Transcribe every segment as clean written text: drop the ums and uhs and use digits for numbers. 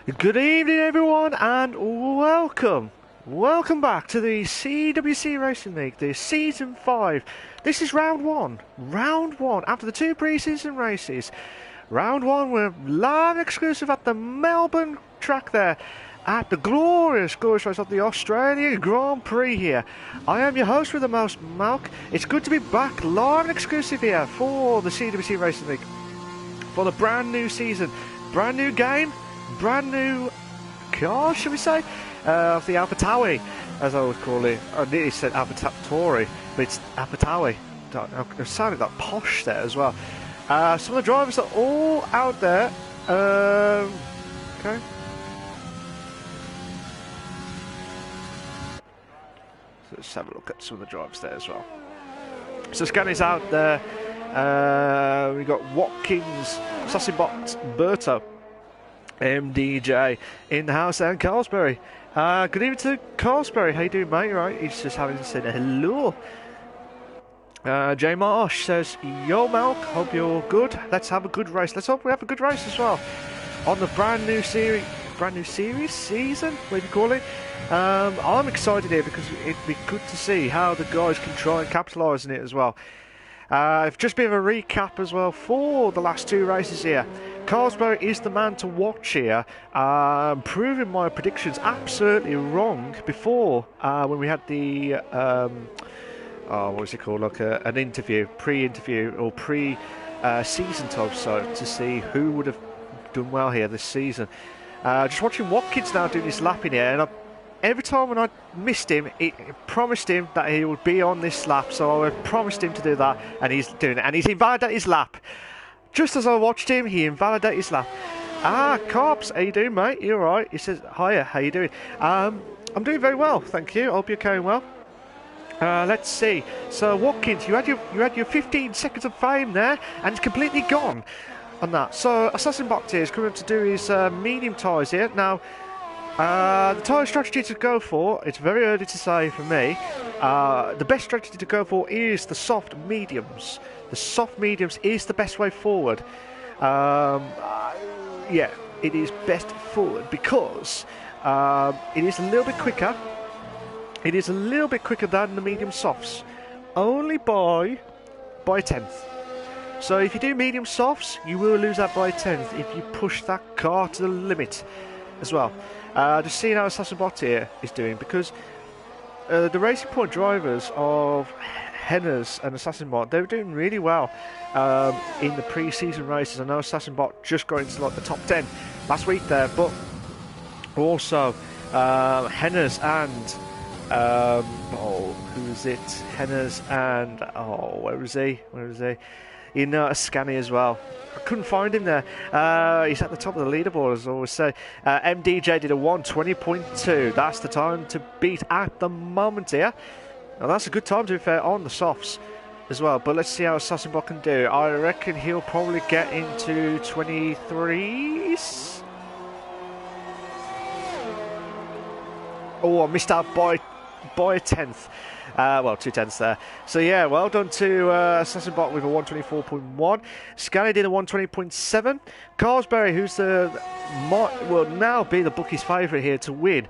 Good evening, everyone, and welcome back to the CWC Racing League, the Season 5. This is Round 1. Round 1, after the two pre-season races. Round 1, we're live exclusive at the Melbourne track there, at the glorious race of the Australian Grand Prix here. I am your host with the most, Malc. It's good to be back live and exclusive here for the CWC Racing League, for the brand new season, brand new game, brand new car, should we say, of the Alpha Tauri, as I would call it. I nearly said Alpha Tauri, but it's Alpha Tauri. It sounded like posh there as well. Some of the drivers are all out there. Okay. So let's have a look at some of the drivers there as well. So Scani's out there. We got Watkins, Sassibot, Berto, MDJ in the house there, and Carlsberry. Good evening to Carlsberry. How you doing, mate? Right, he's just having said hello. J Marsh says, "Yo, Malc, hope you're good. Let's have a good race. Let's hope we have a good race as well on the brand new season, what do you call it?" I'm excited here because it'd be good to see how the guys can try and capitalise on it as well. Just a bit of a recap as well for the last two races here. Carlsberg is the man to watch here, proving my predictions absolutely wrong before when we had the what was it called, like an interview, pre-interview or pre-season type, so to see who would have done well here this season. Just watching Watkins now doing his lap in here, and every time when I missed him, it promised him that he would be on this lap, so I promised him to do that, and he's doing it, and he's invalidated his lap. Just as I watched him, he invalidated his lap. Carps, how you doing, mate? You alright? He says, hiya, how you doing? I'm doing very well, thank you. I hope you're going well. Let's see. So Watkins, you had your 15 seconds of fame there, and it's completely gone on that. So Assassin Box here is coming up to do his medium tyres here. Now, the tyre strategy to go for, it's very early to say for me. The best strategy to go for is the soft mediums. The soft mediums is the best way forward. Yeah, it is best forward because it is a little bit quicker. It is a little bit quicker than the medium softs, only by a tenth. So if you do medium softs, you will lose that by a tenth if you push that car to the limit as well. Just seeing how Assassin Bot here is doing, because the Racing Point drivers of Henners and Assassin Bot, they were doing really well in the pre-season races. I know Assassin Bot just got into like the top 10 last week there, but also Henners and who was it? Henners and where was he? In Ascani as well. I couldn't find him there. He's at the top of the leaderboard, as I always say. MDJ did a 1:20.2. That's the time to beat at the moment here. Now that's a good time, to be fair, on the softs as well. But let's see how Assassinbot can do. I reckon he'll probably get into 23s. Oh, I missed out by a tenth. Well, 2 tenths there. So yeah, well done to Assassinbot with a 1:24.1. Scally did a 1:20.7. Carlsberry, who's will now be the bookie's favourite here to win.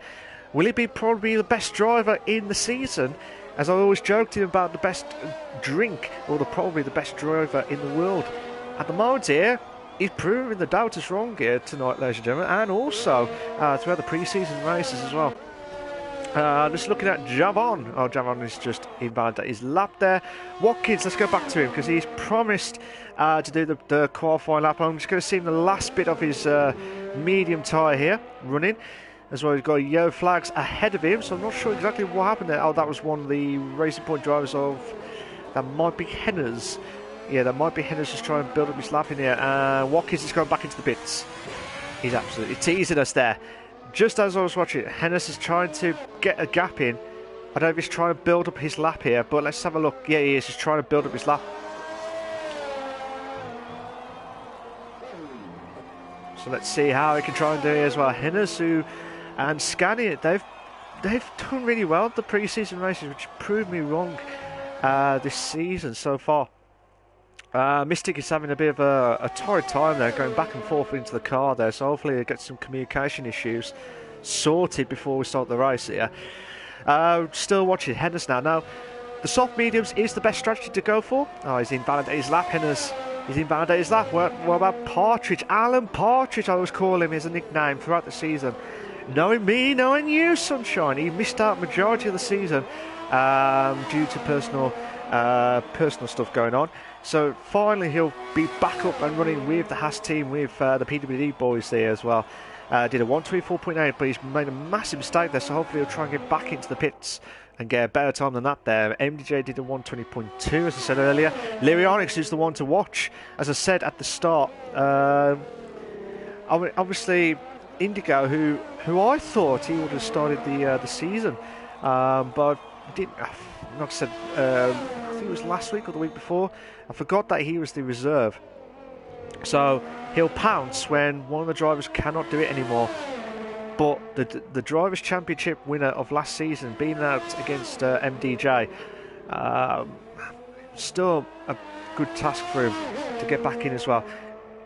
Will he be probably the best driver in the season? As I always joked to him about the best drink, or probably the best driver in the world. At the moment here, he's proving the doubters wrong here tonight, ladies and gentlemen, and also throughout the pre-season races as well. Just looking at Javon. Oh, Javon is just invalidated his lap there. Watkins, let's go back to him because he's promised to do the qualifying lap. I'm just going to see him the last bit of his medium tyre here running. As well, he's got yellow flags ahead of him, so I'm not sure exactly what happened there. Oh, that was one of the Racing Point drivers of... That might be Henners. Yeah, that might be Henners just trying to build up his lap in here. Watkins is going back into the pits. He's absolutely teasing us there. Just as I was watching, Henners is trying to get a gap in. I don't know if he's trying to build up his lap here, but let's have a look. Yeah, he is. He's trying to build up his lap. So let's see how he can try and do it as well. Henners and Scania, they've done really well at the pre-season races, which proved me wrong this season so far. Mystic is having a bit of a torrid time there, going back and forth into the car there, so hopefully he'll get some communication issues sorted before we start the race here. Still watching Hennes now. Now, the soft mediums is the best strategy to go for. Oh, he's invalidated his lap, Hennes. He's invalidated his lap. What about Partridge? Alan Partridge, I always call him as a nickname throughout the season. Knowing me, knowing you, Sunshine. He missed out majority of the season due to personal stuff going on. So finally he'll be back up and running with the Haas team, with the PWD boys there as well. Did a 124.8, but he's made a massive mistake there, so hopefully he'll try and get back into the pits and get a better time than that there. MDJ did a 120.2, as I said earlier. Lyrionics is the one to watch, as I said at the start. Obviously, Indigo, who I thought he would have started the season, but didn't. Like I said, I think it was last week or the week before. I forgot that he was the reserve. So he'll pounce when one of the drivers cannot do it anymore. But the Drivers' Championship winner of last season, being out against MDJ, still a good task for him to get back in as well.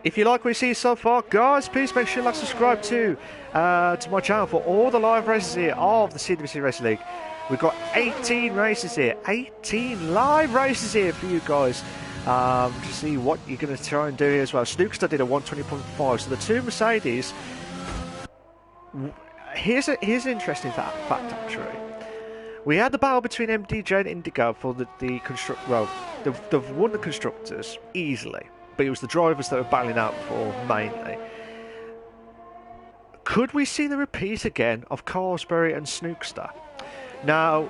If you like what you see so far, guys, please make sure you like, subscribe to my channel for all the live races here of the CWC Racing League. We've got 18 races here, 18 live races here for you guys to see what you're going to try and do here as well. Snookster did a 120.5, so the two Mercedes. Here's an interesting fact actually. We had the battle between MDJ and Indigo for the well, they've won the constructors easily, but it was the drivers that were battling out for mainly. Could we see the repeat again of Carlsberry and Snookster? Now,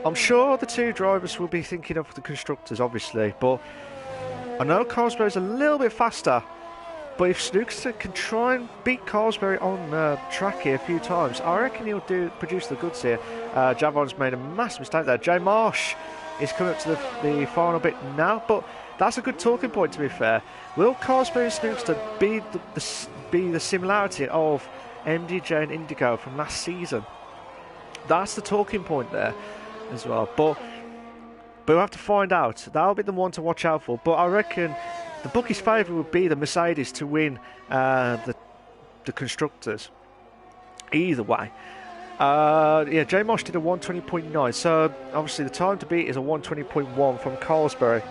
I'm sure the two drivers will be thinking of the constructors, obviously, but I know Carlsberry's a little bit faster, but if Snookster can try and beat Carlsberry on track here a few times, I reckon he'll produce the goods here. Javon's made a massive mistake there. Jay Marsh is coming up to the final bit now, but that's a good talking point, to be fair. Will Carlsberry and Snookster be the similarity of MDJ and Indigo from last season? That's the talking point there as well. But we'll have to find out. That'll be the one to watch out for. But I reckon the bookies' favourite would be the Mercedes to win the constructors. Either way. Yeah, J Mosh did a 120.9. So obviously the time to beat is a 120.1 from Carlsberry.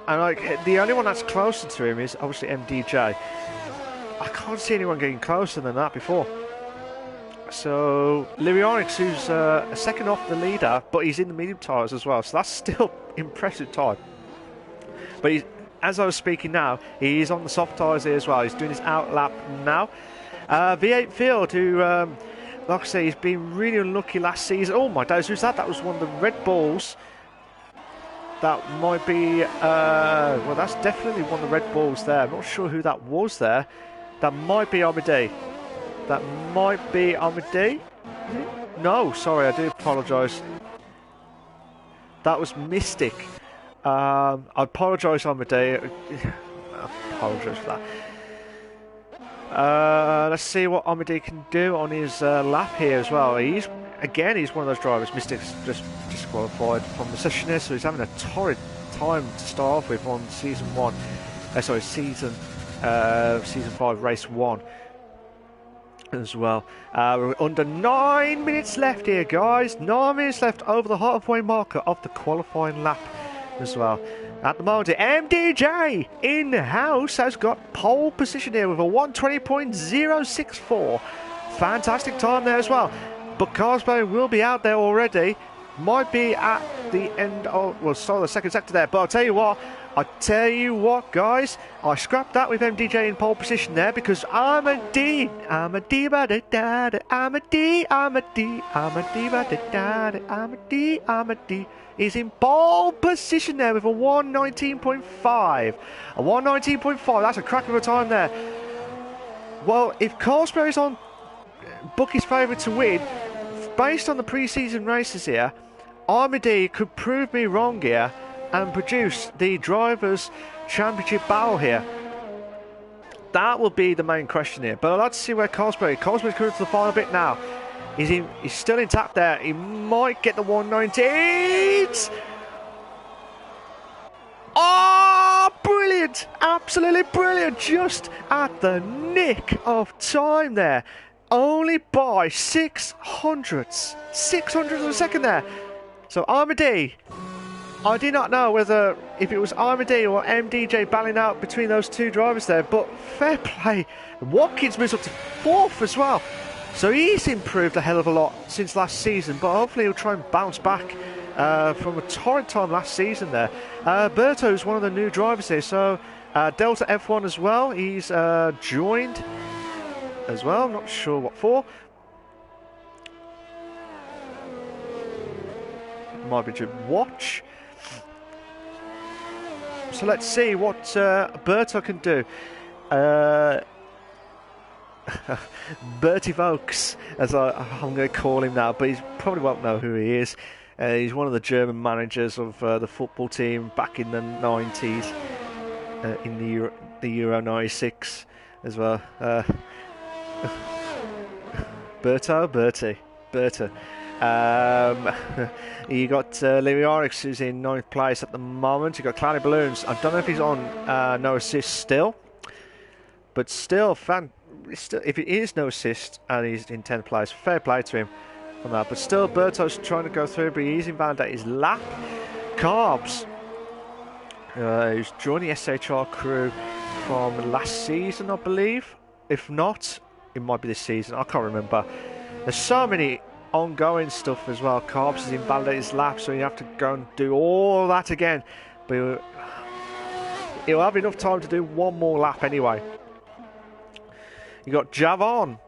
And like the only one that's closer to him is obviously MDJ. I can't see anyone getting closer than that before. So Lyrionics, who's a second off the leader, but he's in the medium tyres as well, so that's still impressive time. But as I was speaking now, he is on the soft tyres here as well. He's doing his out lap now. V8 Field, who, like I say, he's been really unlucky last season. Oh my days, who's that? That was one of the Red Bulls. That might be, well, that's definitely one of the Red Bulls there. I'm not sure who that was there. That might be Amade. That might be Amade. No, sorry, I do apologise. That was Mystic. I apologise, Amade. I apologise for that. Let's see what Amade can do on his lap here as well. He's one of those drivers. Mystic's just disqualified from the session here, so he's having a torrid time to start off with on season 5, race 1. As well. We're under 9 minutes left here, guys. 9 minutes left over the halfway marker of the qualifying lap as well. At the moment, MDJ in the house has got pole position here with a 120.064. Fantastic time there as well. But Carlsberry will be out there already. Might be at the end of, well, start of the second sector there. But I'll tell you what, guys, I scrapped that with MDJ in pole position there because Amade is in pole position there with a 119.5. A 119.5, that's a crack of a time there. Well, if Carlsberry's on Bookie's favourite to win, based on the pre-season races here, Amade could prove me wrong here and produce the Drivers' Championship battle here. That will be the main question here. But I'd like to see where Carlsberry's coming to the final bit now. He's still intact there. He might get the 119s. brilliant, absolutely brilliant, just at the nick of time there. Only by 600ths of a second there. So Armady, I did not know whether if it was Armady or MDJ battling out between those two drivers there, but fair play. Watkins moves up to 4th as well. So he's improved a hell of a lot since last season, but hopefully he'll try and bounce back from a torrid time last season there. Berto's one of the new drivers here, so Delta F1 as well. He's joined as well, not sure what for. Might be to watch. So let's see what Berto can do. Bertie Vokes, as I'm going to call him now, but he probably won't know who he is. He's one of the German managers of the football team back in the 90s, in the Euro 96 as well. Bertie. You got Louis Oryx, who's in 9th place at the moment. You got Cloudy Balloons. I don't know if he's on no assist still, but still, if it is no assist and he's in 10th place, fair play to him on that. But still, Berto's trying to go through, but he's invalidated his lap. Carbs, who's joined the SHR crew from last season, I believe. If not, it might be this season. I can't remember. There's so many ongoing stuff as well. Carbs has invalidated his lap, so you have to go and do all that again. But he'll have enough time to do one more lap anyway. You got Javon.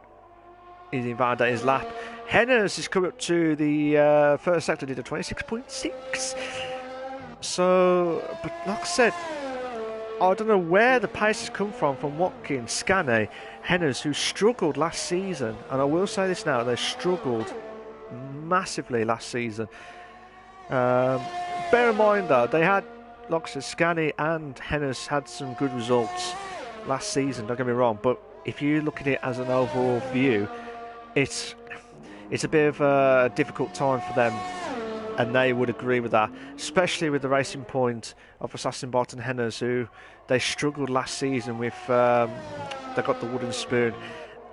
He's invalidated his lap. Henners has come up to the first sector, did a 26.6. So, but like I said, I don't know where the pace has come from Watkins, Scanney, Henners, who struggled last season. And I will say this now, they struggled massively last season. Bear in mind though, they had, like I said, Scanney and Henners had some good results last season, don't get me wrong, but if you look at it as an overall view, it's a bit of a difficult time for them, and they would agree with that, especially with the racing point of Assassinbot and Henners, who they struggled last season with. They got the wooden spoon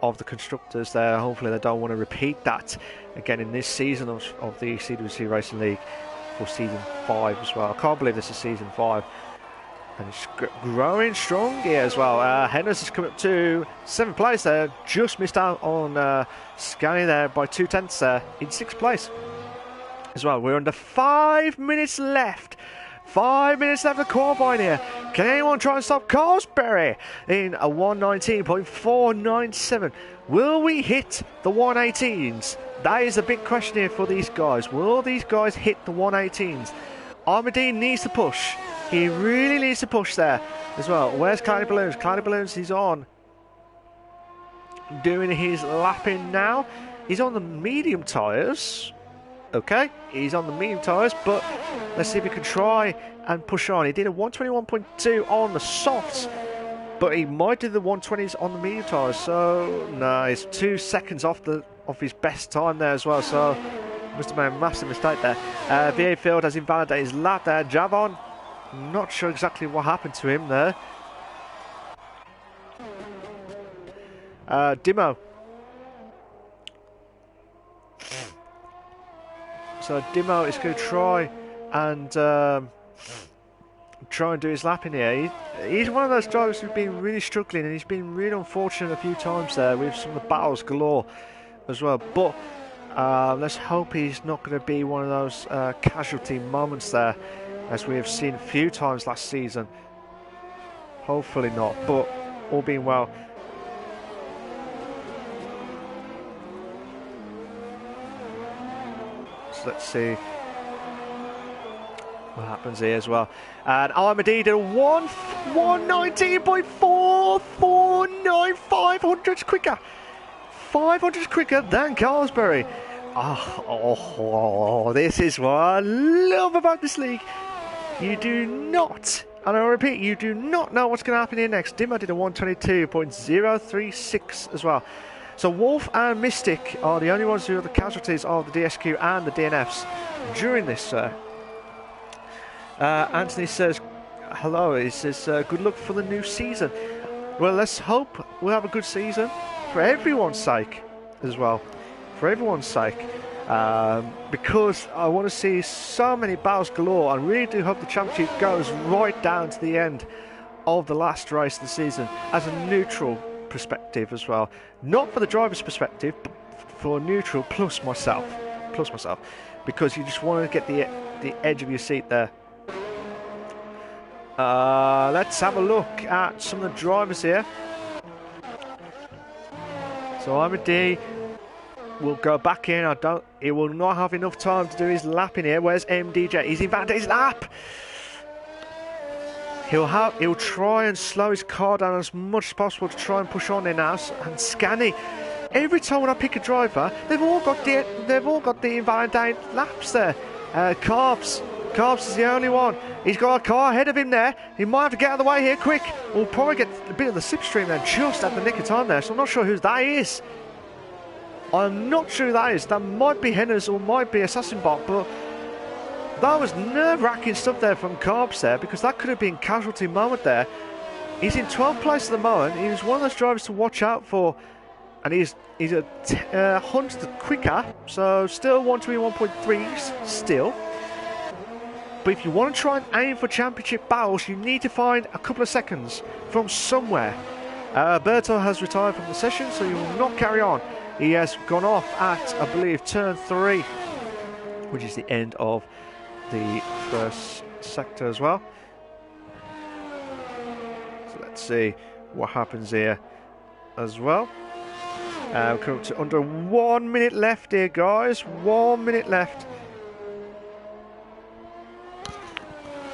of the constructors there. Hopefully they don't want to repeat that again in this season of the CWC Racing League for season 5 as well. I can't believe this is season 5. And it's growing strong here as well. Henners has come up to 7th place there. Just missed out on Scanney there by 2/10 there in 6th place as well. We're under 5 minutes left. 5 minutes left of qualifying here. Can anyone try and stop Carsberry in a 119.497? Will we hit the 118s? That is a big question here for these guys. Will these guys hit the 118s? Armadine needs to push. He really needs to push there as well. Where's Cloudy Balloons? Cloudy Balloons, he's on. Doing his lapping now. He's on the medium tyres. Okay, he's on the medium tyres, but let's see if he can try and push on. He did a 121.2 on the softs, but he might do the 120s on the medium tyres. So, no, he's 2 seconds off his best time there as well. So, must have made a massive mistake there. VA Field has invalidated his lap there. Javon, not sure exactly what happened to him there. Dimo. So Dimo is going to try and do his lap in here. He's one of those drivers who's been really struggling, and he's been really unfortunate a few times there with some of the battles galore as well. But let's hope he's not going to be one of those casualty moments there, as we have seen a few times last season. Hopefully not, but all being well. So let's see what happens here as well. And Armady did a 119.449, 500s quicker. 500s quicker than Carsberry. Oh, this is what I love about this league. You do not, and I repeat, you do not know what's going to happen here next. Dimo did a 122.036 as well. So Wolf and Mystic are the only ones who are the casualties of the DSQ and the DNFs during this. Anthony says, hello, he says, good luck for the new season. Well, let's hope we'll have a good season for everyone's sake as well. For everyone's sake. Because I want to see so many battles galore. I really do hope the championship goes right down to the end of the last race of the season as a neutral perspective as well. Not for the driver's perspective, but for neutral plus myself. Because you just want to get the edge of your seat there. Let's have a look at some of the drivers here. So I'm a D. Will go back in. He will not have enough time to do his lap in here. Where's MDJ? He's in fact his lap. He'll try and slow his car down as much as possible to try and push on in now. And Scanny. Every time when I pick a driver, they've all got the invalid laps there. Carbs is the only one. He's got a car ahead of him there. He might have to get out of the way here quick. We'll probably get a bit of the slipstream there just at the nick of time there. So I'm not sure who that is. I'm not sure who that is. That might be Hennes or might be Assassin Bot, but that was nerve-wracking stuff there from Carbs there, because that could have been casualty moment there. He's in 12th place at the moment. He was one of those drivers to watch out for, and he's a 100th quicker, so still 121.3s still. But if you want to try and aim for championship battles, you need to find a couple of seconds from somewhere. Berto has retired from the session, so he will not carry on. He has gone off at, I believe, turn 3, which is the end of the first sector as well. So let's see what happens here as well. We're coming up to under 1 minute left here, guys. 1 minute left.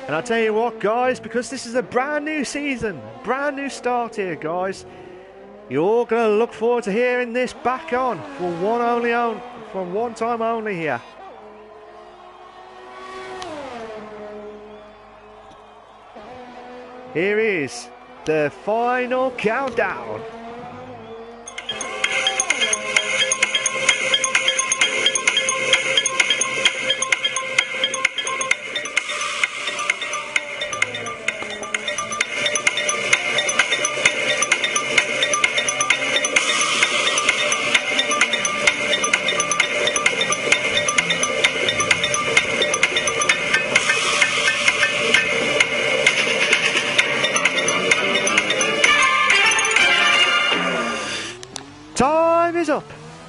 And I tell you what, guys, because this is a brand new season, brand new start here, guys. You're all going to look forward to hearing this back on for one time only here. Here is the final countdown.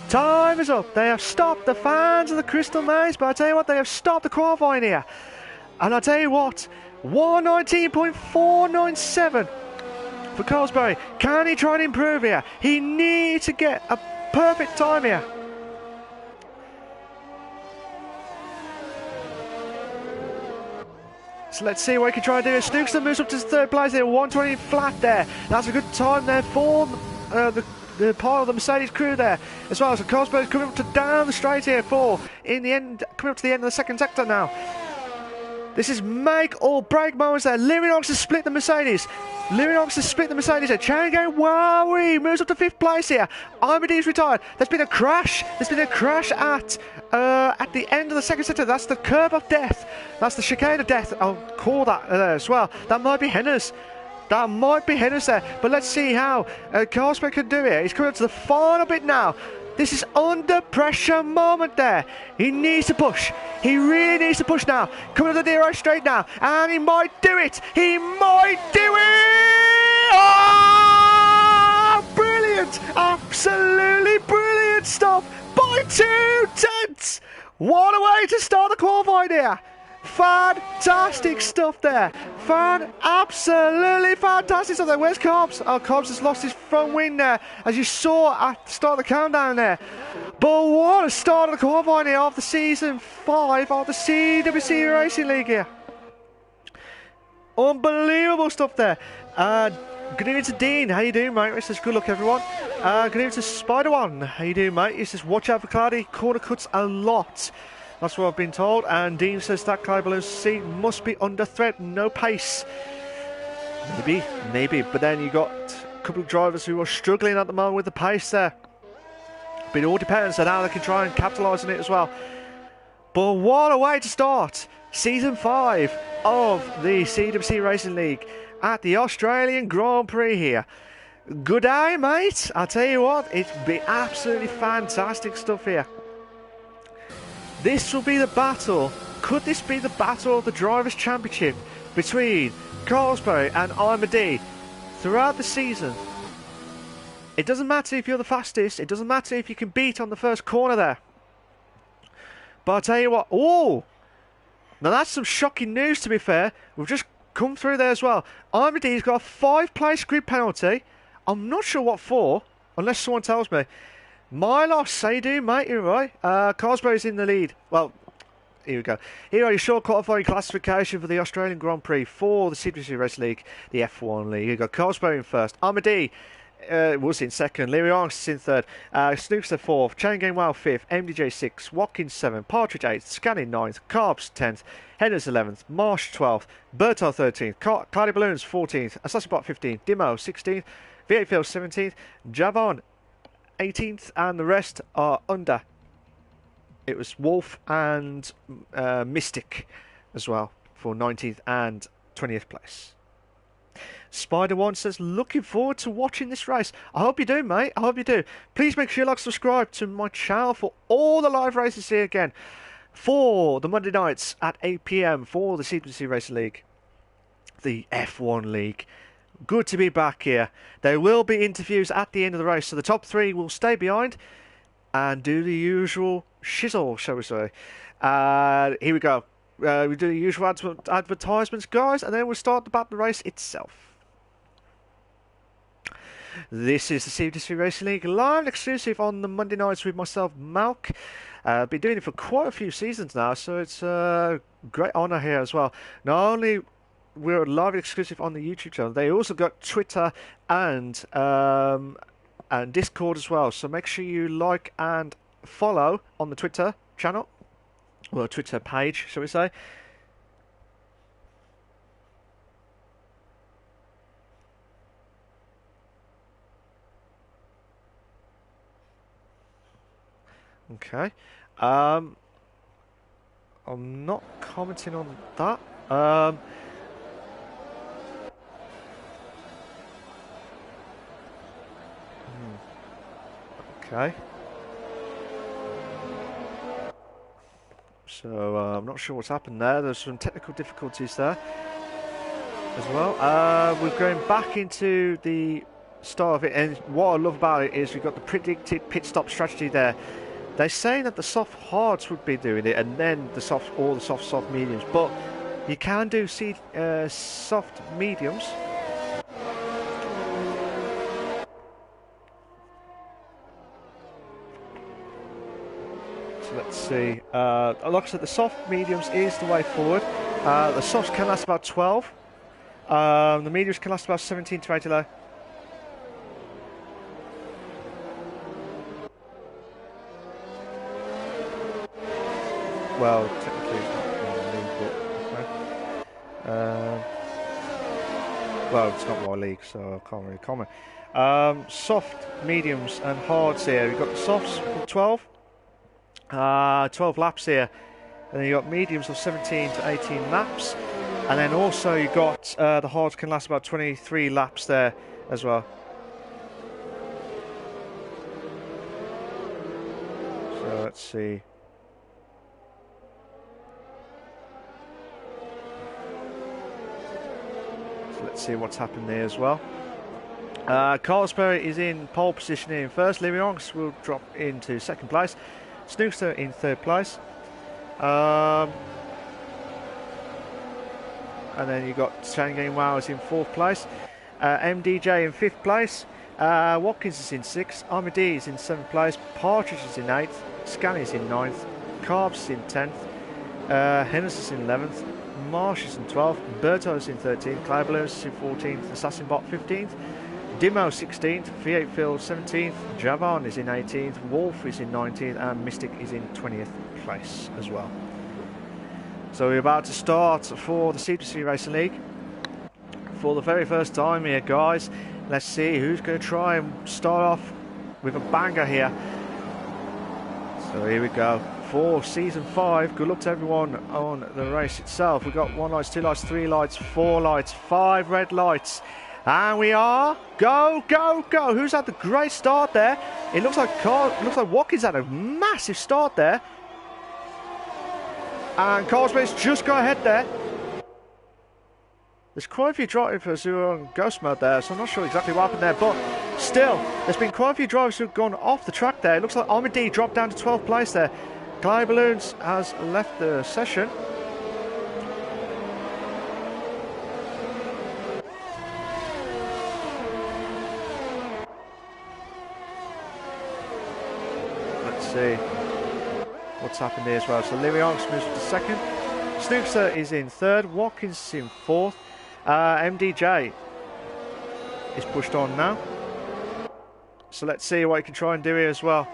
Time is up. They have stopped the fans of the Crystal Maze, but I tell you what, they have stopped the qualifying here. And I tell you what, 119.497 for Colesbury. Can he try and improve here? He needs to get a perfect time here. So let's see what he can try and do. Snookster moves up to third place here, 120 flat there. That's a good time there for the part of the Mercedes crew there as well. So Cosberg's coming up to down the straight here for, in the end, coming up to the end of the second sector now. This is make or break moments there. Lirinox has split the Mercedes. There. Chain going, Wowie moves up to 5th place here. Armidy's retired. There's been a crash. At the end of the second sector. That's the curve of death. That's the chicane of death. I'll call that there as well. That might be Hennes. There. But let's see how Cosberg can do it. He's coming up to the final bit now. This is under pressure moment there. He needs to push. He really needs to push now. Coming to the near right straight now. And he might do it. Oh, brilliant. Absolutely brilliant stuff by 2 tenths. What a way to start the qualifying here. Fantastic stuff there. Absolutely fantastic stuff there. Where's Cobbs? Oh, Cobbs has lost his front wing there, as you saw at the start of the countdown there. But what a start of the qualifying here of the Season 5 of the CWC Racing League here. Unbelievable stuff there. Good evening to Dean. How you doing, mate? He says, good luck, everyone. Good evening to Spider-One. How you doing, mate? He says, watch out for cloudy corner cuts a lot. That's what I've been told. And Dean says that Clyde Balloon C must be under threat, no pace. Maybe. But then you got a couple of drivers who are struggling at the moment with the pace there. But it all depends on how they can try and capitalise on it as well. But what a way to start Season 5 of the CWC Racing League at the Australian Grand Prix here. Good day, mate. I'll tell you what, it's been absolutely fantastic stuff here. This will be the battle. Could this be the battle of the Drivers' Championship between Carlsberg and Armady throughout the season? It doesn't matter if you're the fastest. It doesn't matter if you can beat on the first corner there. But I'll tell you what. Oh! Now that's some shocking news, to be fair. We've just come through there as well. Armady's got a 5-place grid penalty. I'm not sure what for, unless someone tells me. My loss, say do, mate, you're right. Carlsberg's in the lead. Well, here we go. Here are your short qualifying classification for the Australian Grand Prix for the CWC Race League, the F1 League. You've got Carlsberg in first. Armady was in second. Leary is in third. Snookster fourth. Chain Game Wow fifth. MDJ sixth. Watkins seventh. Partridge eighth. Scanning ninth. Carbs 10th. Henderson 11th. Marsh 12th. Berto 13th. Cloudy Balloons 14th. Assassinbot 15th. Dimo 16th. V8 Field 17th. Javon 18th. And the rest are under. It was Wolf and Mystic as well for 19th and 20th place. Spider1 says, looking forward to watching this race. I hope you do, mate. I hope you do. Please make sure you like, subscribe to my channel for all the live races here again. For the Monday nights at 8 PM for the CWC Racing League. The F1 League. Good to be back here. There will be interviews at the end of the race. So the top 3 will stay behind and do the usual shizzle, shall we say. Here we go. We do the usual advertisements, guys, and then we'll start about the race itself. This is the CWC Racing League live and exclusive on the Monday nights with myself, Malc. I've been doing it for quite a few seasons now, so it's a great honour here as well. Not only we're live and exclusive on the YouTube channel, they also got Twitter and Discord as well. So make sure you like and follow on the Twitter channel. Well, Twitter page, shall we say. Okay. I'm not commenting on that. Okay. So I'm not sure what's happened there. There's some technical difficulties there as well. We're going back into the start of it, and what I love about it is we've got the predicted pit stop strategy there. They're saying that the soft hards would be doing it, and then the soft mediums. But you can do soft mediums. Let's see. Like I said, the soft mediums is the way forward. The softs can last about 12. The mediums can last about 17 to 18. Well, technically it's not my league, but okay. Well, it's not my league, so I can't really comment. Soft, mediums, and hards here. We've got the softs for 12. 12 laps here, and then you got mediums of 17 to 18 laps, and then also you got the hards can last about 23 laps there as well. So let's see. So let's see what's happened there as well. Carlsberg is in pole position in first. Levions will drop into second place. Snookster in third place. And then you got Chain Game Wow is in fourth place. MDJ in fifth place. Watkins is in sixth. Armady is in seventh place. Partridge is in eighth. Scan is in ninth. Carbs is in 10th. Henderson is in 11th. Marsh is in 12th. Berto is in 13th. Clyballoons is in 14th. Assassinbot 15th. Dimo 16th, V8 Field 17th, Javon is in 18th, Wolf is in 19th, and Mystic is in 20th place as well. So we're about to start for the CWC Racing League for the very first time here, guys. Let's see who's going to try and start off with a banger here. So here we go. for Season 5. Good luck to everyone on the race itself. We've got 1 lights, 2 lights, 3 lights, 4 lights, 5 red lights. And we are go, go, go. Who's had the great start there? It looks like Watkins had a massive start there. And Carl Smith's just got ahead there. There's quite a few drivers who are on ghost mode there, so I'm not sure exactly what happened there. But still, there's been quite a few drivers who've gone off the track there. It looks like Armady dropped down to 12th place there. Clay Balloons has left the session. Let's see what's happened here as well. So Louis Arks moves to second. Snookster is in third. Watkins is in fourth. MDJ is pushed on now. So let's see what he can try and do here as well.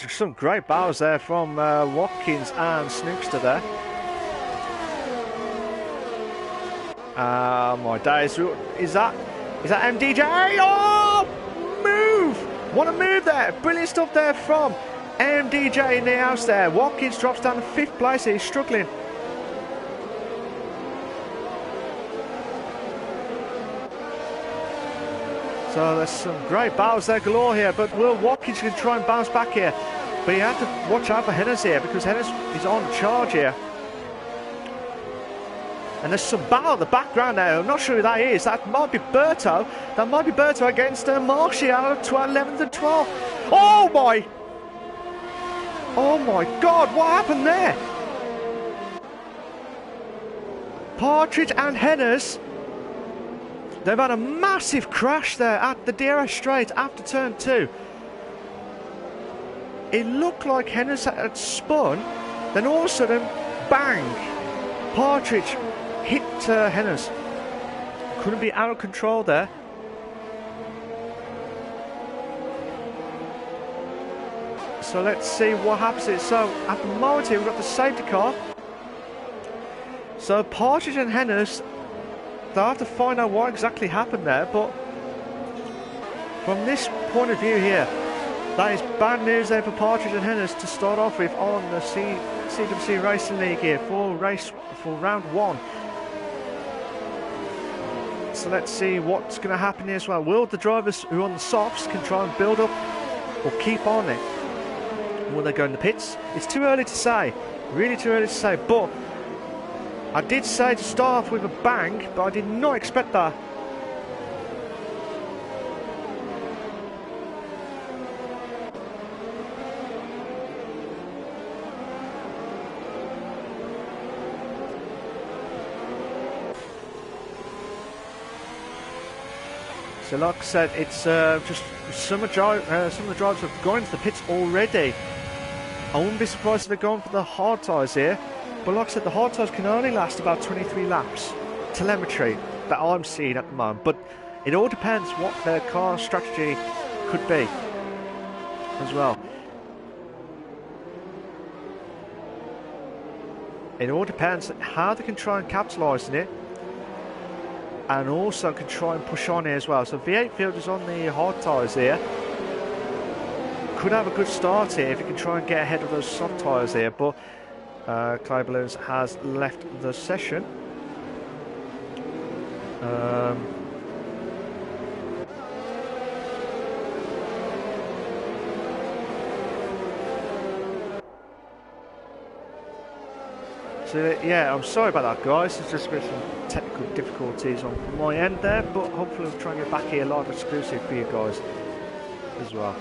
Some great battles there from Watkins and Snookster there. My days. Is that MDJ? Oh! Move! What a move there. Brilliant stuff there from MDJ in the house there. Watkins drops down to 5th place. He's struggling. So there's some great battles there galore here, but Will Watkins can try and bounce back here. But you have to watch out for Hennes here, because Hennes is on charge here. And there's some battle in the background there. I'm not sure who that is. That might be Berto. That might be Berto against Malc out of 11th and 12th. Oh my! Oh my God! What happened there? Partridge and Hennes. They've had a massive crash there at the DRS straight after turn 2. It looked like Hennes had spun. Then all of a sudden, bang! Partridge hit Hennes. Couldn't be out of control there. So let's see what happens here. So at the moment here, we've got the safety car. So Partridge and Hennes, they'll have to find out what exactly happened there. But from this point of view here, that is bad news there for Partridge and Hennes to start off with on the CWC Racing League here for round 1. So let's see what's going to happen here as well. Will the drivers who are on the softs can try and build up or keep on it? Will they go in the pits? It's too early to say. Really too early to say. But I did say to start off with a bang, but I did not expect that. So like I said, it's just some of the drivers have gone into the pits already. I wouldn't be surprised if they're going for the hard tyres here. But like I said, the hard tyres can only last about 23 laps. Telemetry that I'm seeing at the moment. But it all depends what their car strategy could be as well. It all depends how they can try and capitalise on it. And also can try and push on here as well. So V8 Fielders on the hard tyres here could have a good start here if you can try and get ahead of those soft tyres here. But Clay Balloons has left the session. So yeah, I'm sorry about that, guys. There's just been some technical difficulties on my end there, but hopefully I'll try and get back here live exclusive for you guys as well.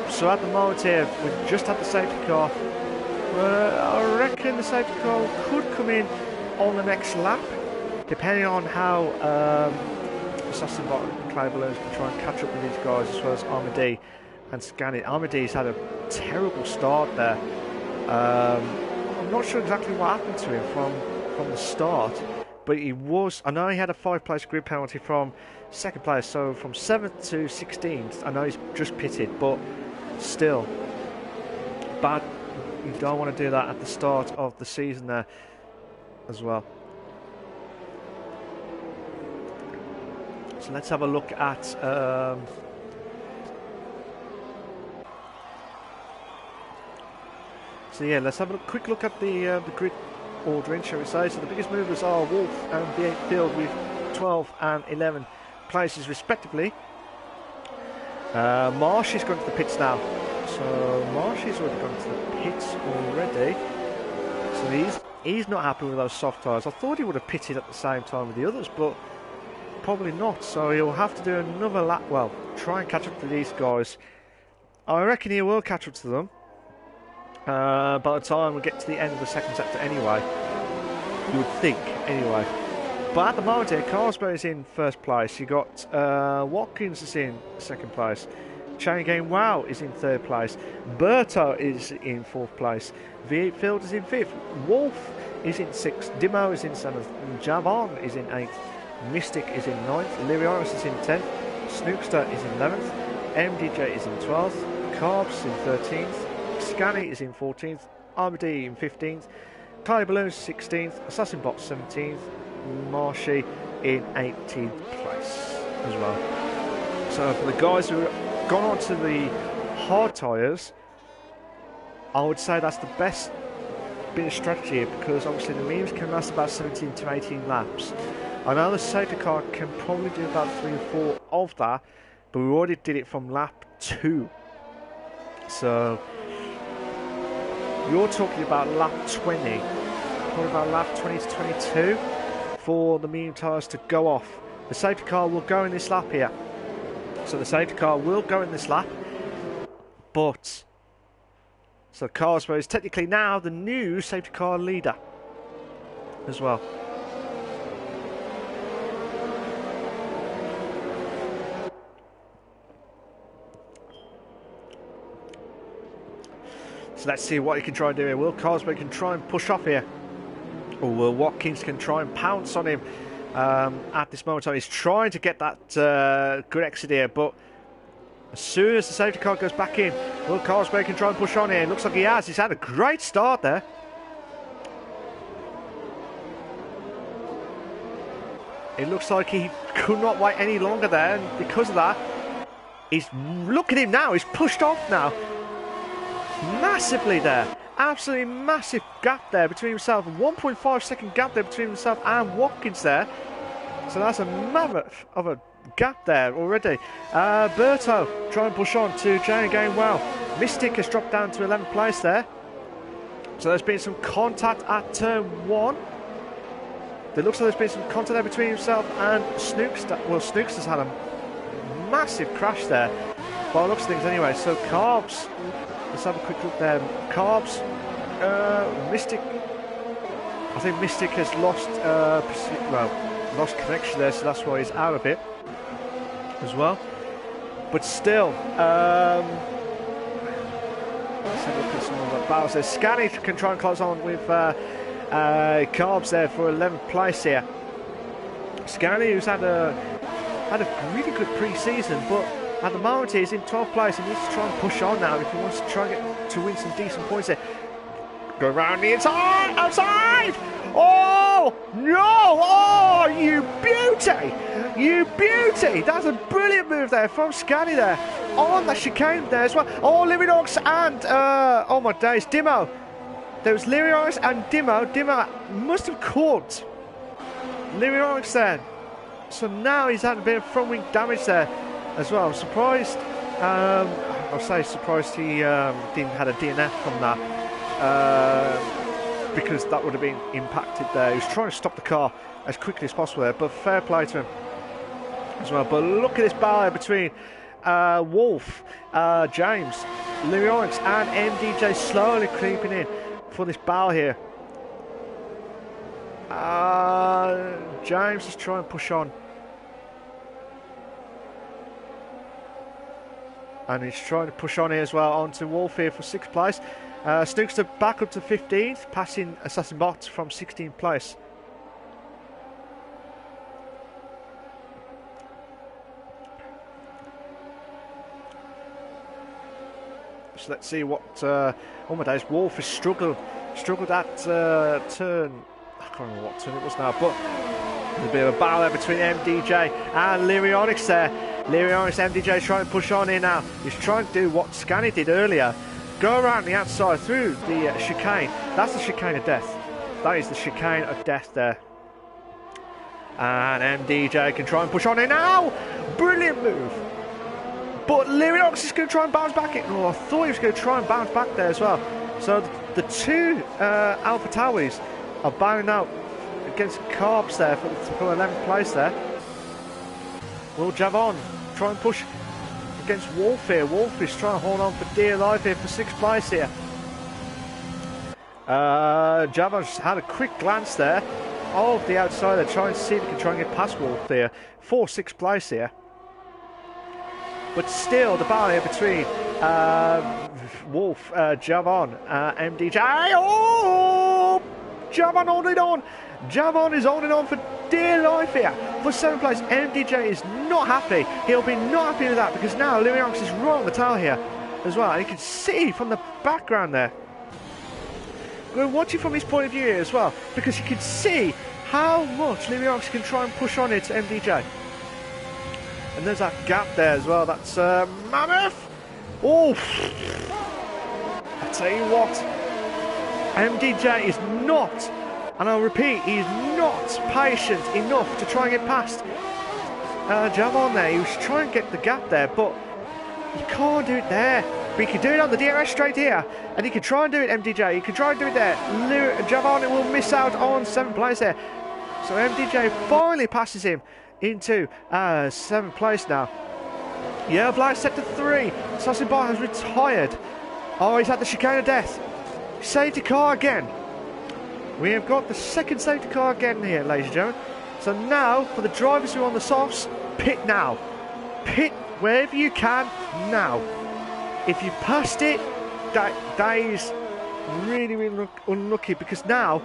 So at the moment here, we've just had the safety car. I reckon the safety car could come in on the next lap, depending on how Assassinbot and Clay Balloons can try and catch up with these guys, as well as Armady and Scanny. Armady's had a terrible start there. I'm not sure exactly what happened to him from the start, but he was. I know he had a 5-place grid penalty from second place, so from 7th to 16th. I know he's just pitted, but still, bad. You don't want to do that at the start of the season there as well. So let's have a look at so yeah, let's have a quick look at the grid ordering, shall we say. So the biggest movers are Wolf and V8 Field with 12 and 11 places respectively. Marsh is going to the pits now. So Marsh is already gone to the pits already. So he's not happy with those soft tyres. I thought he would have pitted at the same time with the others, but probably not. So he'll have to do another lap. Well, try and catch up to these guys. I reckon he will catch up to them by the time we get to the end of the second sector anyway. You would think, anyway. But at the moment here, Carlsberg is in first place. You got Watkins is in second place. Chain Game Wow is in third place. Berto is in fourth place. V8 Field is in fifth. Wolf is in sixth. Dimo is in seventh. Javon is in eighth. Mystic is in ninth. Liriorus is in 10th. Snookster is in 11th. MDJ is in 12th. Carbs in 13th. Scanny is in 14th. Armady in 15th. Clyde Balloons 16th. Assassin Bot 17th. Marshy in 18th place as well. So for the guys who have gone on to the hard tyres, I would say that's the best bit of strategy, because obviously the memes can last about 17 to 18 laps. I know the safety car can probably do about 3 or 4 of that, but we already did it from lap 2. So you're talking about lap 20, probably about lap 20 to 22 for the medium tyres to go off. The safety car will go in this lap here. So the safety car will go in this lap, but so Carlsberg is technically now the new safety car leader as well. So let's see what he can try and do here. Will Carlsberg can try and push off here, or Will Watkins can try and pounce on him at this moment. He's trying to get that good exit here, but as soon as the safety car goes back in, Will Carlsberg can try and push on here. It looks like he has. He's had a great start there. It looks like he could not wait any longer there, and because of that, look at him now. He's pushed off now. Massively there. Absolutely massive gap there between himself. 1.5 second gap there between himself and Watkins there. So that's a mammoth of a gap there already. Berto try and push on to Jane going well. Mystic has dropped down to 11th place there. So there's been some contact at turn 1. It looks like there's been some contact there between himself and Snookster. Well, Snookster's had a massive crash there by the looks of things anyway. So Carbs, let's have a quick look there. Carbs, Mystic. I think Mystic has lost lost connection there, so that's why he's out of it as well. But still, let's have a look at some of the battles there. Scanny can try and close on with Carbs there for 11th place here. Scanny, who's had a really good pre-season, but at the moment he's in 12th place. He needs to try and push on now if he wants to try and get to win some decent points there. Go around the inside, outside! Oh, no! Oh, you beauty! You beauty! That's a brilliant move there from Scanny there. On that chicane there as well. Oh, Lyriox and, oh my days, Dimo. There was Lyriox and Dimo. Dimo must have caught Lyriox there. So now he's had a bit of front wing damage there as well. I'm surprised, I'll say surprised he didn't have a DNF from that. Because that would have been impacted there. He was trying to stop the car as quickly as possible there, but fair play to him as well. But look at this battle between Wolf, James, Lyriox and MDJ slowly creeping in for this battle here. James is trying to push on, and he's trying to push on here as well onto Wolf here for 6th place. Snookster back up to 15th, passing Assassin Bot from 16th place. So let's see what oh my days, Wolf has struggled at turn, I can't remember what turn it was now, but There's a bit of a battle there between MDJ and Lyrionics there. Lyrionics, MDJ trying to push on here now. He's trying to do what Scanny did earlier. Go around the outside through the chicane. That's the chicane of death. That is the chicane of death there. And MDJ can try and push on here now. Brilliant move. But Lyrionics is going to try and bounce back. Oh, I thought he was going to try and bounce back there as well. So the two Alpha Towers are bowing out against Carbs there for 11th place there. Will Javon try and push against Wolf here? Wolf is trying to hold on for dear life here for 6th place here. Javon's had a quick glance there of the outsider, trying to see if he can try and get past Wolf here for 6th place here. But still, the battle here between Wolf, Javon, MDJ. Oh! Javon holding on. Javon is holding on for dear life here for 7th place. MDJ is not happy. He'll be not happy with that because now Lyrionics is right on the tail here as well. And you can see from the background there. We're watching from his point of view here as well because you can see how much Lyrionics can try and push on it to MDJ. And there's that gap there as well. That's Mammoth. Oh, I tell you what, MDJ is not, and I'll repeat, he's not patient enough to try and get past Javon there. He was trying to get the gap there, but you can't do it there. But you can do it on the DRS straight here, and you can try and do it, MDJ. You can try and do it there. Javon will miss out on 7th place there. So MDJ finally passes him into 7th place now. Yeah, Black set to 3. Saucy Bot has retired. Oh, he's had the chicane of death. Safety car again. We have got the second safety car again here, ladies and gentlemen. So now, for the drivers who are on the softs, pit now. Pit wherever you can now. If you passed it, that is really, really unlucky because now,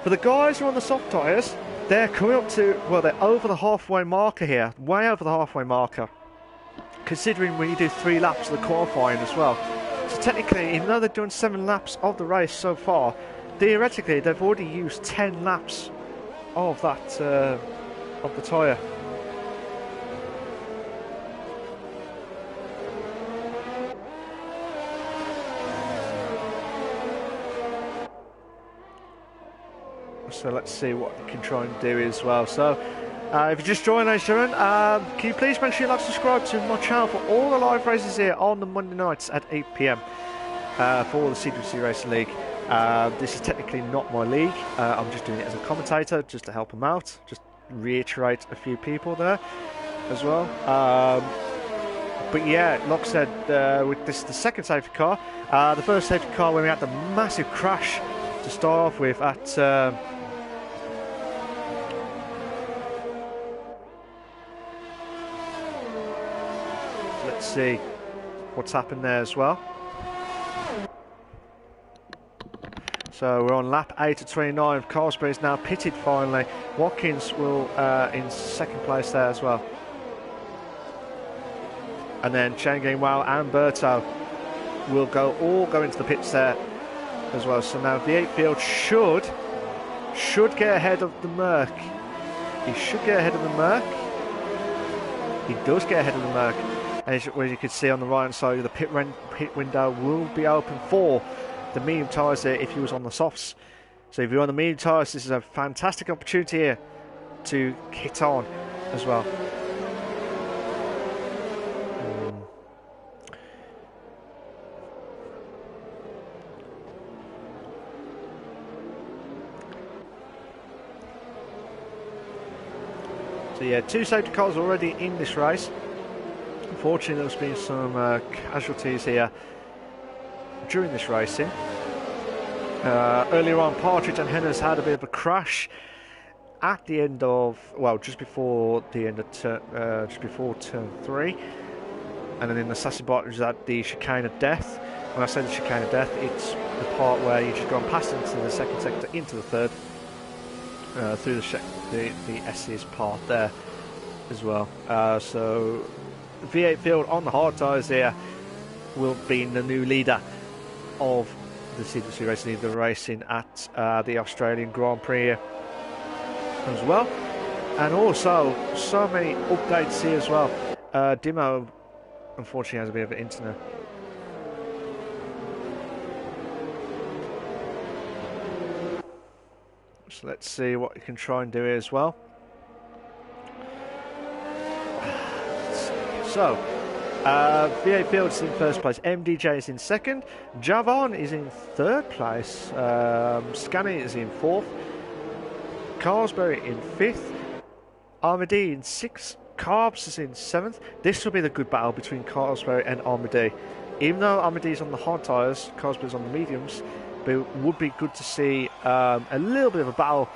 for the guys who are on the soft tyres, they're coming up to, well, they're over the halfway marker here, way over the halfway marker, considering when you do 3 laps of the qualifying as well. So technically, even though they've done 7 laps of the race so far, theoretically they've already used 10 laps of that, of the tyre. So let's see what you can try and do as well. So if you just joined, ladies and gentlemen, can you please make sure you like and subscribe to my channel for all the live races here on the Monday nights at 8 PM for all the CWC Racing League. This is technically not my league. I'm just doing it as a commentator just to help them out. Just reiterate a few people there as well. But yeah, like I said, with this the second safety car. The first safety car when we had the massive crash to start off with at let's see what's happened there as well. So we're on lap 8 of 29. Carlsberg is now pitted finally. Watkins will in 2nd place there as well. And then Changing Wow and Berto will all go into the pits there as well. So now V8 Field should get ahead of the Merc. He should get ahead of the Merc. He does get ahead of the Merc. And as you can see on the right hand side, the pit window will be open for the medium tyres there if he was on the softs. So if you're on the medium tyres, this is a fantastic opportunity here to hit on as well. So yeah, 2 safety cars already in this race. Unfortunately, there's been some casualties here during this racing. Earlier on, Partridge and Henners had a bit of a crash at the end of, well, just before the end of turn 3, and then in the Sassy Bot was at the chicane of death. When I say the chicane of death, it's the part where you just go past into the second sector, into the third, through the S's part there as well. So V8 Field on the hard tyres here will be the new leader of the CWC Racing League, the racing at the Australian Grand Prix here. as well. And also, so many updates here as well. Dimo, unfortunately, has a bit of an internet. So let's see what we can try and do here as well. So, V8 Field is in first place, MDJ is in second, Javon is in third place, Scanny is in fourth, Carlsberry in fifth, Armady in sixth, Carbs is in seventh. This will be the good battle between Carlsberry and Armady. Even though Armady is on the hard tyres, Carlsberry is on the mediums, but it would be good to see a little bit of a battle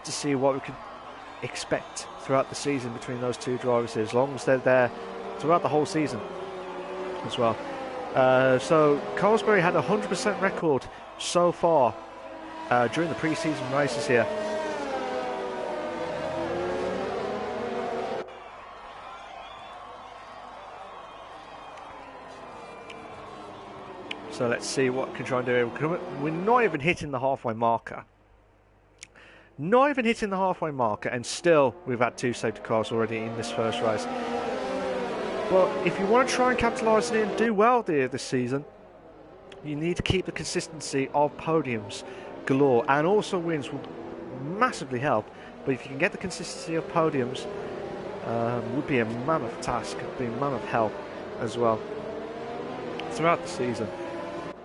to see what we could expect throughout the season between those two drivers, as long as they're there throughout the whole season as well. So Carlsberry had a 100% record so far during the pre-season races here. So let's see what we can try and do here. We're not even hitting the halfway marker. Not even hitting the halfway marker, and still we've had two safety cars already in this first race. But if you want to try and capitalise it and do well there this season, you need to keep the consistency of podiums galore, and also wins will massively help. But if you can get the consistency of podiums, would be a mammoth task, would be a mammoth help as well throughout the season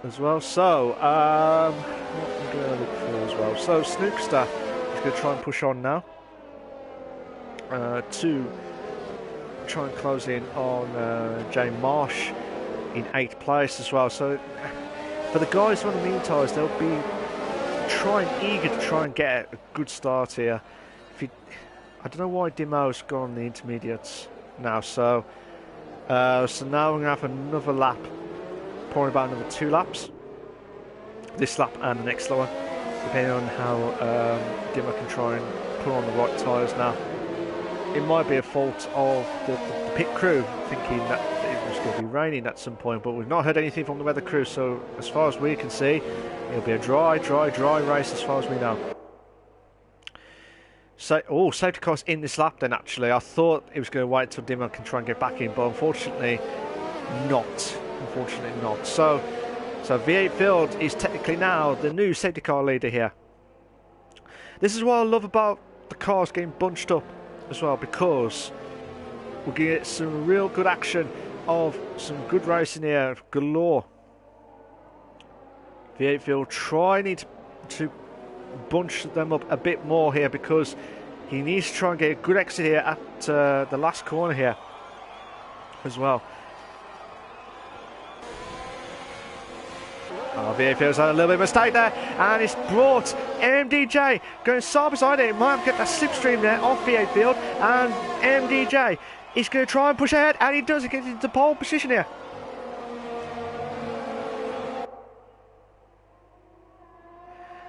as well. So what I'm going to look for as well. So Snookster is going to try and push on now to try and close in on Jay Marsh in 8th place as well. So for the guys on the mean tyres, they'll be eager to try and get a good start here. I don't know why Dimo's gone on the intermediates now. So now we're going to have another lap, probably about another 2 laps. This lap and the next one, depending on how Dimo can try and put on the right tyres now. It might be a fault of the pit crew, thinking that it was going to be raining at some point, but we've not heard anything from the weather crew, so as far as we can see, it'll be a dry race as far as we know. So, safety cars in this lap then, actually. I thought it was going to wait until Dimo can try and get back in, but unfortunately not. Unfortunately not. So V8 Field is technically now the new safety car leader here. This is what I love about the cars getting bunched up as well, because we're going to get some real good action of some good racing here galore. V8 Field trying to bunch them up a bit more here, because he needs to try and get a good exit here at the last corner here as well. V8 Field's had a little bit of a mistake there, and it's brought MDJ going side beside it. It might get that slipstream there off V8 Field, and MDJ is going to try and push ahead, and he does. He gets into pole position here.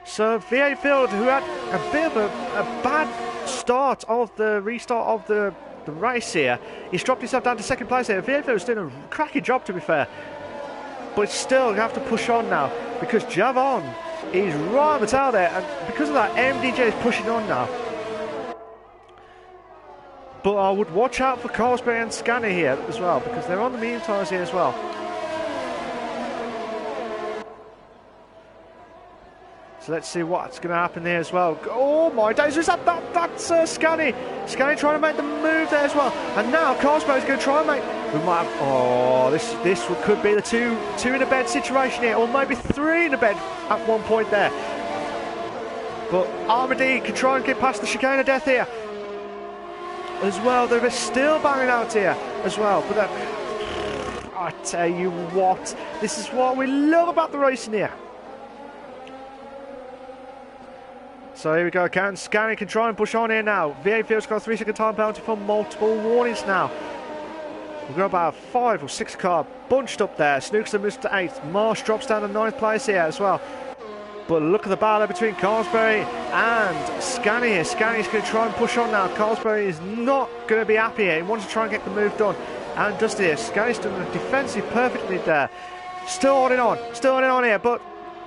So V8 Field, who had a bit of a bad start of the restart of the race here, he's dropped himself down to 2nd place here. V8 Field's doing a cracking job, to be fair. But still, you have to push on now, because Javon is right on the tail there, and because of that, MDJ is pushing on now. But I would watch out for Carlsberry and Scanner here as well, because they're on the medium tyres here as well. So let's see what's going to happen here as well. Oh my days, is that's Scanny. Scanny trying to make the move there as well. And now Carlsberry is going to try and make... We might have, this could be the two in a bed situation here, or maybe 3 in a bed at one point there. But Armady can try and get past the chicane of death here as well. They're still banging out here as well. But I tell you what, this is what we love about the racing here. So here we go, Scanny can try and push on here now. V8 Field's got a 3-second time penalty for multiple warnings now. We've got about 5 or 6 car bunched up there. Snookster moves to 8th. Marsh drops down to 9th place here as well. But look at the battle between Carlsberry and Scanny here. Scanny's going to try and push on now. Carlsberry is not going to be happy here. He wants to try and get the move done, and does this. Scanny's done a defensive perfectly there. Still holding on here, but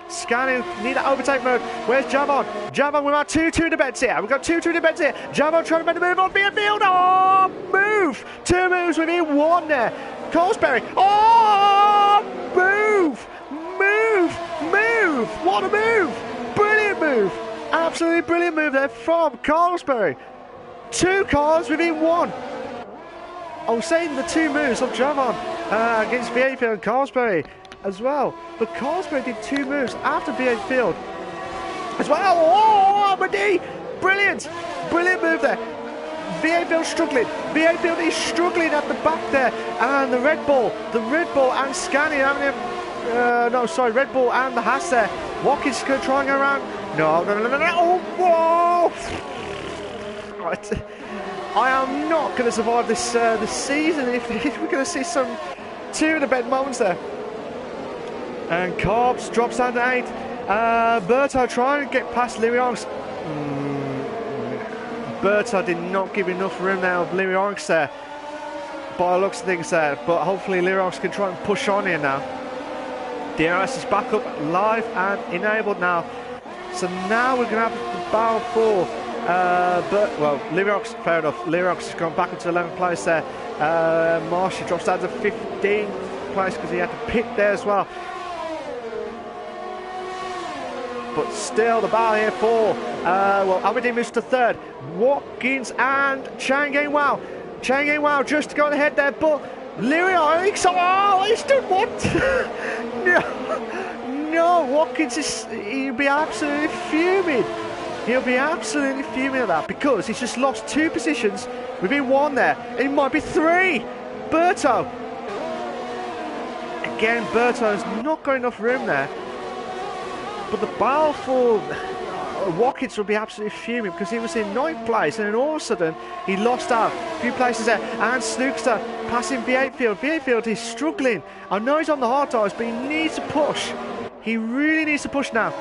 Scanning, need that overtake mode. Where's Javon? Javon with our 2-2 to beds here. We've got 2-2 to beds here. Javon trying to make the move on field. Oh, move. 2 moves within 1 there. Colesberry. Oh, move. What a move. Brilliant move. Absolutely brilliant move there from Colesberry. 2 cars within 1. I was saying the 2 moves of Javon against V8 Field and Colesberry as well. But Colesberry did 2 moves after V8 Field as well. Oh, Amadi! Brilliant move there. V8 Field struggling. V8 Field is struggling at the back there. And the Red Bull and Scania having Red Bull and the Haas there. Watkins going to try and go around. No. Oh, whoa! Right. I am not going to survive this season if we're going to see some 2 in the bed moments there. And Cobbs drops down to 8. Berto trying to get past Lirianx. Berto did not give enough room there of Lirianx there, by the looks of things there. But hopefully Lirianx can try and push on here now. DRS is back up live and enabled now. So now we're going to have the battle for Lirianx, fair enough. Lirianx has gone back up to 11th place there. Marshy drops down to 15th place because he had to pit there as well. But still the battle here for Aberdeen moves to 3rd. Watkins and Chang'e Wow. Chang'e Wow just going ahead there, but Lirianx, oh, he stood what? No, Watkins he'll be absolutely fuming. He'll be absolutely fuming at that because he's just lost 2 positions within 1 there. It might be 3. Berto. Again, Berto's not got enough room there. But the battle for Watkins will be absolutely fuming because he was in 9th place and then all of a sudden he lost out a few places there. And Snookster passing V8 Field. V8 Field is struggling. I know he's on the hard tires, but he needs to push. He really needs to push now.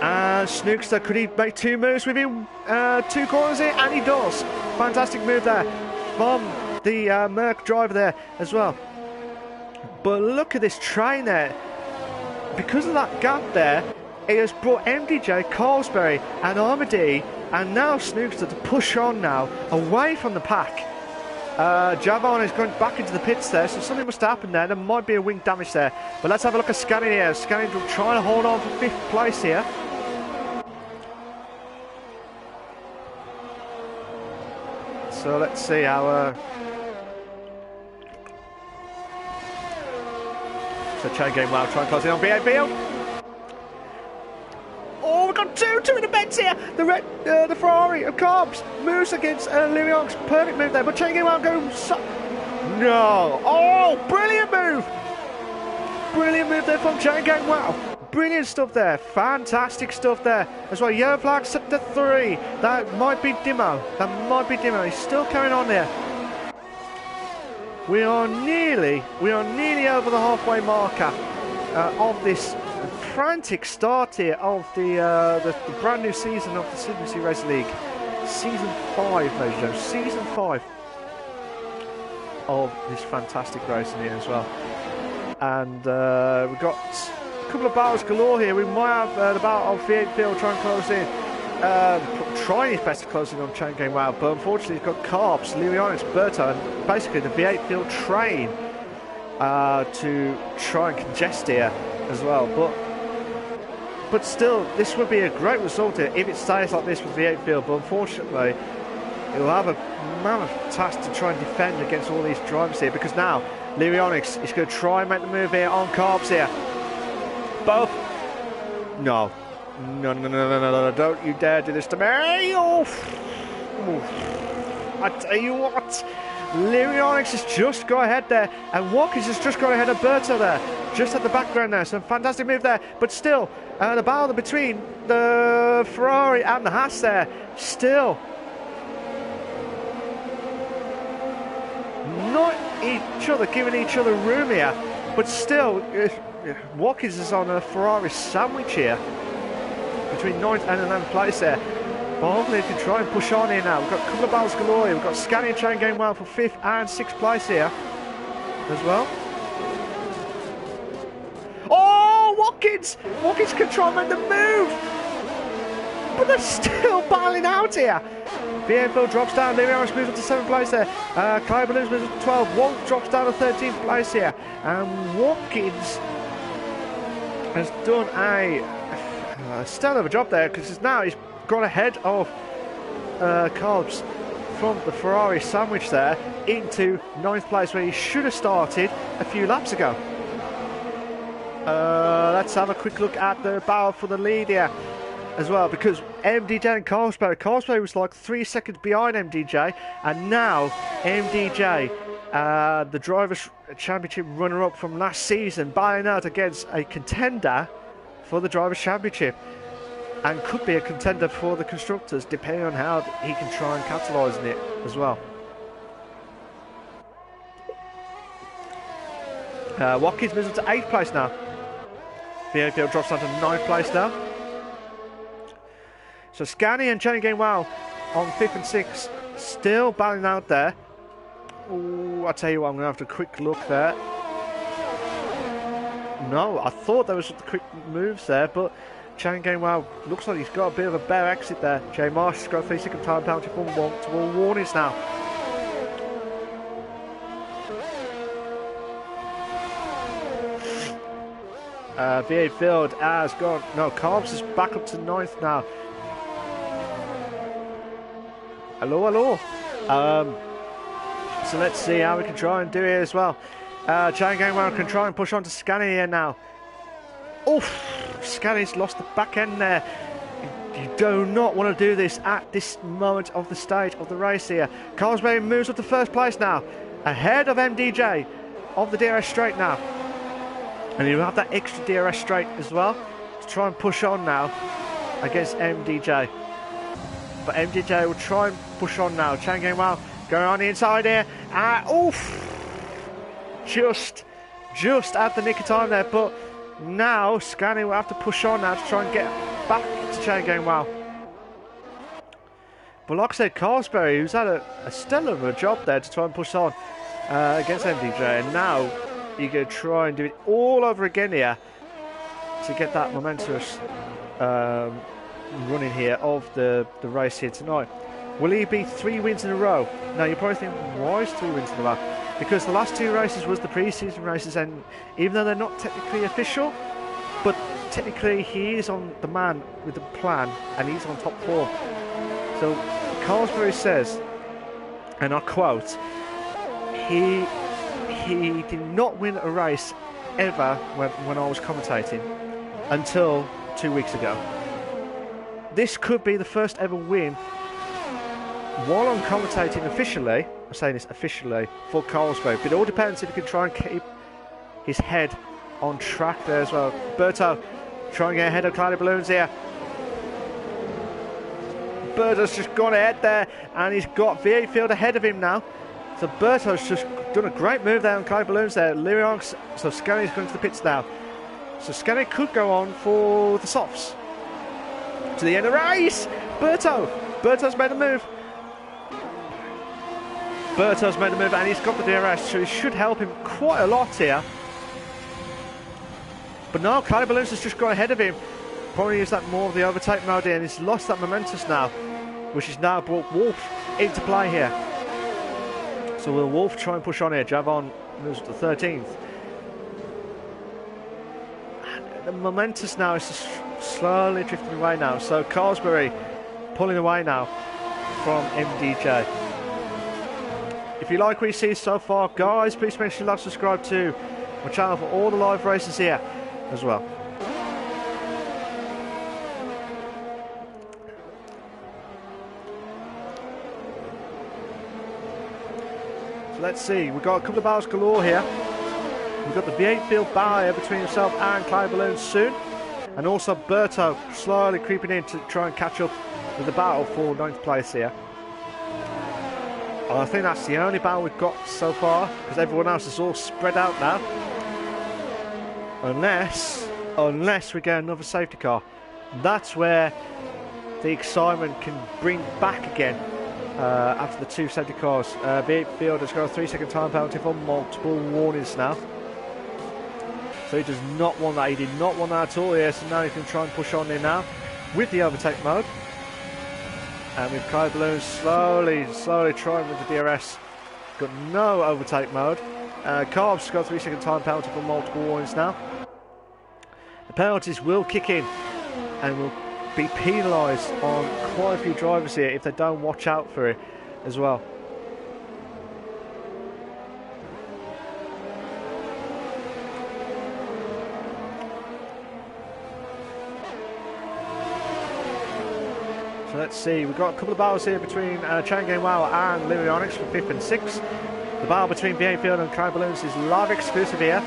And Snookster, could he make 2 moves within 2 corners here? And he does. Fantastic move there from the Merc driver there as well. But look at this train there. Because of that gap there, it has brought MDJ, Colesberry and Armady and now Snookster to push on now away from the pack. Javon is going back into the pits there, so something must happen there. There might be a wing damage there. But let's have a look at Scanning here. Scanning trying to hold on for 5th place here. So let's see how... So Chang'e Wow trying to close in on V8 Field. Oh, we've got 2 in the beds here. The Ferrari of Cobbs moves against Lirianx. Perfect move there, but Chang'e Wow goes... No. Oh, brilliant move. Brilliant move there from Chang'e Wow. Brilliant stuff there. Fantastic stuff there. As well, yellow flag set to 3. That might be Dimo. He's still carrying on there. We are nearly over the halfway marker of this frantic start here of the brand new season of the CWC Race League. Season 5, ladies and gentlemen. Season 5 of this fantastic racing here as well. And we've got a couple of battles galore here. We might have the battle of V8 Field trying to close in. Trying his best to close in on Chang'e Wow, but unfortunately he's got Carbs, Lirianx, Berto, and basically the V8 Field train to try and congest here as well. But still, this would be a great result here if it stays like this with V8 Field. But unfortunately, he'll have a mammoth task to try and defend against all these drivers here, because now Lirianx is going to try and make the move here on Carbs here. Both. No, don't you dare do this to me. I tell you what, Lirianx has just got ahead there, and Watkins has just got ahead of Berto there, just at the background there. Some fantastic move there, but still, the battle between the Ferrari and the Haas there, still not giving each other room here, but still, Watkins is on a Ferrari sandwich here between 9th and 11th place there. But hopefully they can try and push on here now. We've got a couple of battles galore here. We've got Scania Chang'e Wow for 5th and 6th place here as well. Oh, Watkins! Watkins can try and make the move! But they're still battling out here. Bienville drops down, Leary Irish moves up to 7th place there. Clive Balloons moves up to 12. Walt drops down to 13th place here. And Watkins has done a stellar of a job there, because now he's gone ahead of Cobbs from the Ferrari sandwich there into 9th place, where he should have started a few laps ago. Let's have a quick look at the battle for the lead here as well, because MDJ and Carlsberg was like 3 seconds behind MDJ, and now MDJ, the Drivers' Championship runner-up from last season, battling out against a contender for the Drivers' Championship, and could be a contender for the Constructors, depending on how he can try and capitalise on it as well. Watkins moves up to 8th place now. Viefield drops down to 9th place now. So Scani and Jenny Gainwell on 5th and 6th, still battling out there. Ooh, I'll tell you what, I'm going to have to quick look there. No, I thought there was the quick moves there, but Jenny Gainwell looks like he's got a bit of a bare exit there. Jay Marsh has got a 3-second time penalty to all warnings now. VA Field has gone. No, Cobbs is back up to 9th now. Hello. So let's see how we can try and do it as well. Jane Gangwell can try and push on to Scani here now. Oof! Scani's lost the back end there. You do not want to do this at this moment of the stage of the race here. Carlsberg moves up to 1st place now, ahead of MDJ of the DRS straight now. And you have that extra DRS straight as well to try and push on now against MDJ. But MDJ will try and push on now. Chang Gainwell going on the inside here. Oof! Just at the nick of time there. But now Scani will have to push on now to try and get back to Chang Gainwell. But like I said, Carlsberry, who's had a stellar of a job there to try and push on against MDJ. And now you're going to try and do it all over again here to get that momentous running here of the race here tonight. Will he be 3 wins in a row? Now you're probably thinking, why is 3 wins in a row? Because the last 2 races was the pre-season races, and even though they're not technically official, but technically he is on the man with the plan, and he's on top form. So Carlsberry says, and I quote, he did not win a race ever when I was commentating until 2 weeks ago. This could be the first ever win while I'm commentating officially. I'm saying this officially for Carlsberg, but it all depends if he can try and keep his head on track there as well. Berto trying to get ahead of Cloudy Balloons here. Berto's just gone ahead there, and he's got V8 Field ahead of him now. So Berto's just done a great move there on Cloudy Balloons there. Lyrions, so Scani's going to the pits now. So Scani could go on for the softs to the end of the race. Berto's made a move. Berto's made a move, and he's got the DRS, so he should help him quite a lot here. But no, Cloudy Balloons has just gone ahead of him. Probably used that more of the overtake mode here, and he's lost that momentum now, which has now brought Wolf into play here. So will Wolf try and push on here? Javon moves to 13th. And the Momentus now is just slowly drifting away now. So Carlsberry pulling away now from MDJ. If you like what you see so far, guys, please make sure you like, subscribe to my channel for all the live races here as well. So let's see, we've got a couple of battles galore here. We've got the V8 field barrier between himself and Cloudy Balloons soon, and also Berto slowly creeping in to try and catch up with the battle for 9th place here. I think that's the only battle we've got so far, because everyone else is all spread out now. Unless we get another safety car. That's where the excitement can bring back again after the 2 safety cars. V8 Field has got a 3-second time penalty for multiple warnings now. So he does not want that. He did not want that at all here. So now he can try and push on in now with the overtake mode. And with Cloud Balloons slowly trying with the DRS. Got no overtake mode. Carb's got 3-second time penalty for multiple warnings now. The penalties will kick in and will be penalised on quite a few drivers here if they don't watch out for it as well. So let's see, we've got a couple of battles here between Chain Game Wow and Lyrionics for 5th and 6th. The battle between V8 Field and Cloud Balloons is live exclusive here.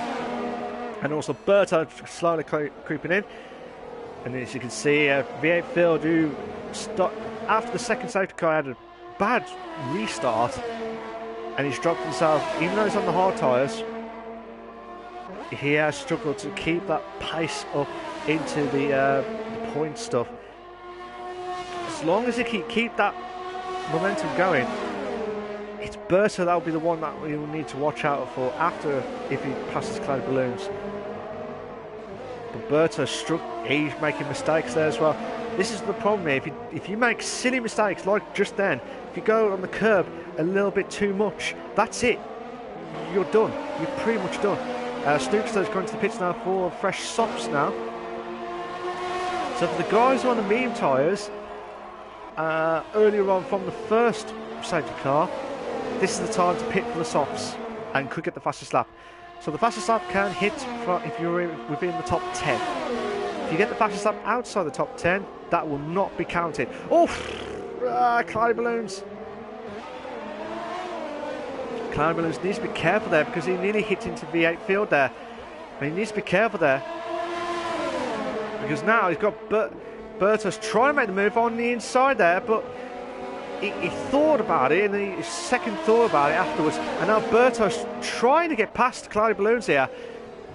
And also Berto slowly creeping in. And as you can see, V8 Field, who after the second safety car had a bad restart. And he's dropped himself, even though he's on the hard tyres, he has struggled to keep that pace up into the point stuff. As long as he can keep that momentum going, it's Berto that will be the one that we will need to watch out for after if he passes Cloud Balloons. But Berto he's making mistakes there as well. This is the problem here. If you make silly mistakes like just then, if you go on the curb a little bit too much, that's it. You're done. You're pretty much done. Snookster's going to the pits now for fresh softs now. So for the guys who are on the medium tyres, earlier on from the first safety car, this is the time to pit for the softs and could get the fastest lap. So the fastest lap can hit if you're within the top 10. If you get the fastest lap outside the top 10, that will not be counted. Oh, Cloud Balloons. Cloud Balloons needs to be careful there because he nearly hit into V8 Field there. And he needs to be careful there. Because now he's got Berto's trying to make the move on the inside there, but he thought about it, and his second thought about it afterwards. And now Berto's trying to get past Cloudy Balloons here.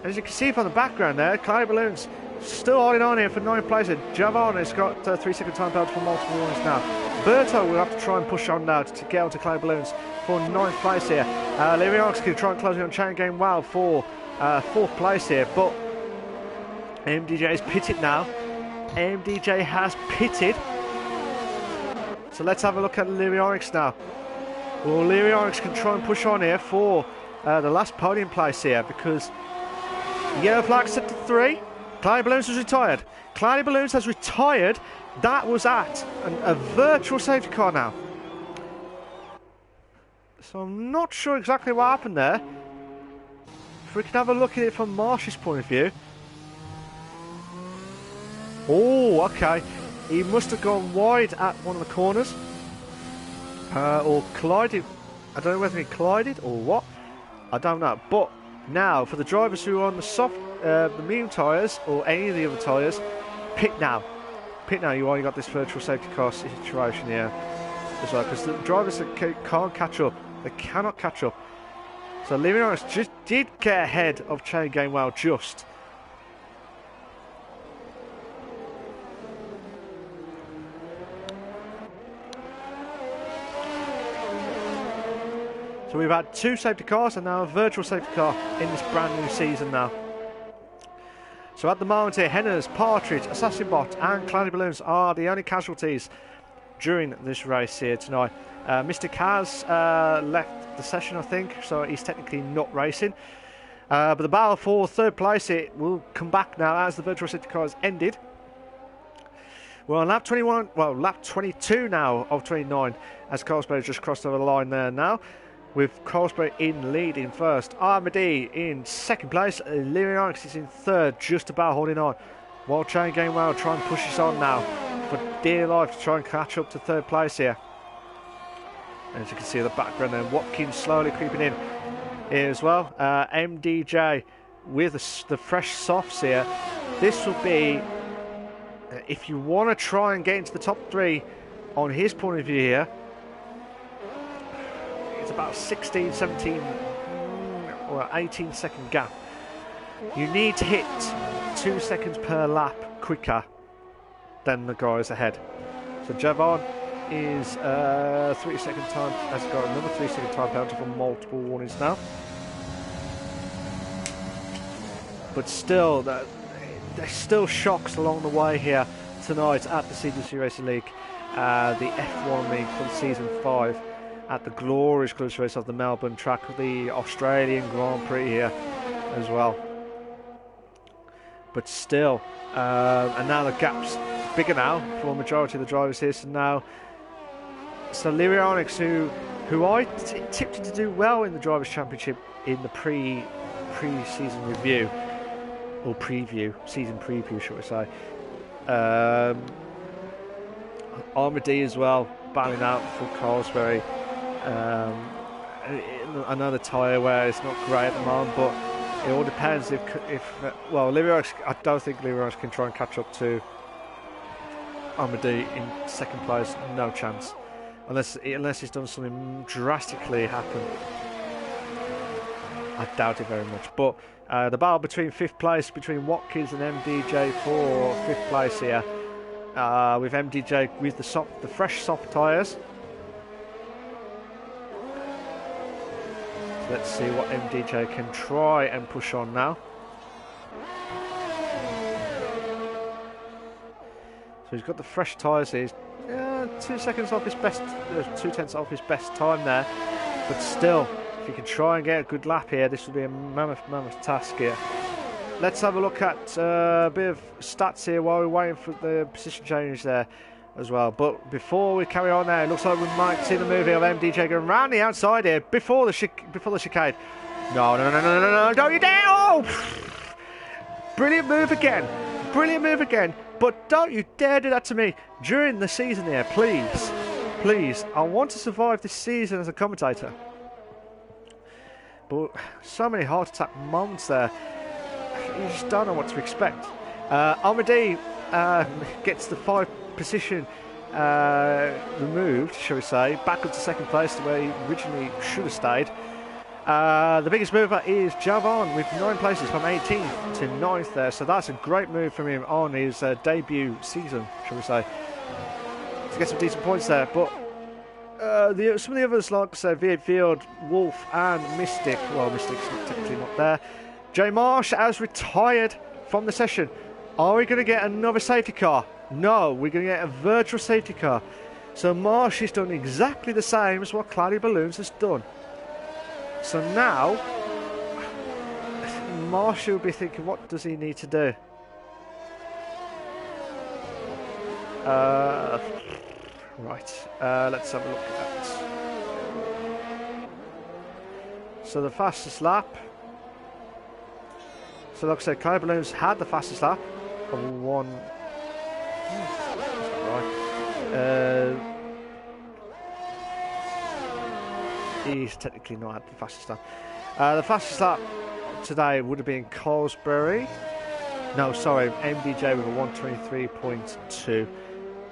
And as you can see from the background there, Cloudy Balloons still holding on here for 9th place. Javon has got 3-second time penalty for multiple warnings now. Berto will have to try and push on now to get onto Cloudy Balloons for 9th place here. Lyrionics can try and close it on Chain Game Wow for 4th place here, but MDJ is pitted now. MDJ has pitted. So let's have a look at Lyrionics now. Well, Lyrionics can try and push on here for the last podium place here because yellow flag set to 3. Cloudy Balloons has retired. Cloudy Balloons has retired. That was at a virtual safety car now. So I'm not sure exactly what happened there. If we can have a look at it from Marsh's point of view. Oh, okay. He must have gone wide at one of the corners. Or collided. I don't know whether he collided or what. I don't know. But now, for the drivers who are on the medium tyres or any of the other tyres, pit now. Pit now. You only got this virtual safety car situation here as well. Because the drivers that can't catch up. They cannot catch up. So Lyrionics just did get ahead of Chain Game Wow just. So we've had 2 safety cars and now a virtual safety car in this brand new season now. So at the moment here, Henners, Partridge, Assassin Bot and Cloudy Balloons are the only casualties during this race here tonight. Mr. Kaz left the session, I think, so he's technically not racing. But the battle for 3rd place here will come back now as the virtual safety car has ended. We're on lap 21, well, lap 22 now of 29 as Carlsberg just crossed over the line there now. With Carlsberg in lead in 1st, Armady in 2nd place, Lyrionics is in 3rd, just about holding on. While Chain Game Wow try and push us on now for dear life to try and catch up to 3rd place here. And as you can see in the background there, Watkins slowly creeping in here as well. MDJ with the fresh softs here. This will be, if you want to try and get into the top 3 on his point of view here, about 16, 17 or 18 second gap. You need to hit 2 seconds per lap quicker than the guys ahead. So Javon is 3-second time, has got another 3-second time penalty for multiple warnings now. but still, there's still shocks along the way here tonight at the CWC Racing League, the F1 League for Season 5 at the glorious close race of the Melbourne track, the Australian Grand Prix here as well. But still, and now the gap's bigger now for a majority of the drivers here. So Lyrionics, who I tipped to do well in the Drivers' Championship in the pre-season review, or season preview, shall we say. Armady as well, battling out for Carlsberry. Another tyre where it's not great at the moment, but it all depends if Lyrionics, I don't think Lyrionics can try and catch up to Armady in second place. No chance, unless he's done something drastically happen. I doubt it very much. But the battle between fifth place between Watkins and MDJ for fifth place here, with MDJ with the fresh soft tyres. Let's see what MDJ can try and push on now. So he's got the fresh tyres here. 2 seconds off his best, 2/10 off his best time there. But still, if he can try and get a good lap here, this will be a mammoth task here. Let's have a look at a bit of stats here while we're waiting for the position change there as well. But before we carry on there, it looks like we might see the move here of MDJ going round the outside here before the chicane. No, don't you dare! Oh! Brilliant move again. But don't you dare do that to me during the season here, please. Please, I want to survive this season as a commentator. But so many heart attack moments there. You just don't know what to expect. Armady gets the 5th position removed, shall we say, back up to second place to where he originally should have stayed. The biggest mover is Javon with 9 places from 18th to 9th there, so that's a great move from him on his debut season, shall we say, to get some decent points there. But some of the others, like I said, V8 Field, Wolf and Mystic, well, Mystic's technically not there. Jay Marsh has retired from the session. Are we going to get another safety car? No, we're going to get a virtual safety car. So Marsh has done exactly the same as what Cloudy Balloons has done. So now, Marsh will be thinking, what does he need to do? Right, let's have a look at that. So the fastest lap. So like I said, Cloudy Balloons had the fastest lap of 1. He's technically not had the fastest lap. The fastest lap today would have been Carlsberry. No, sorry, MDJ with a 1:23.2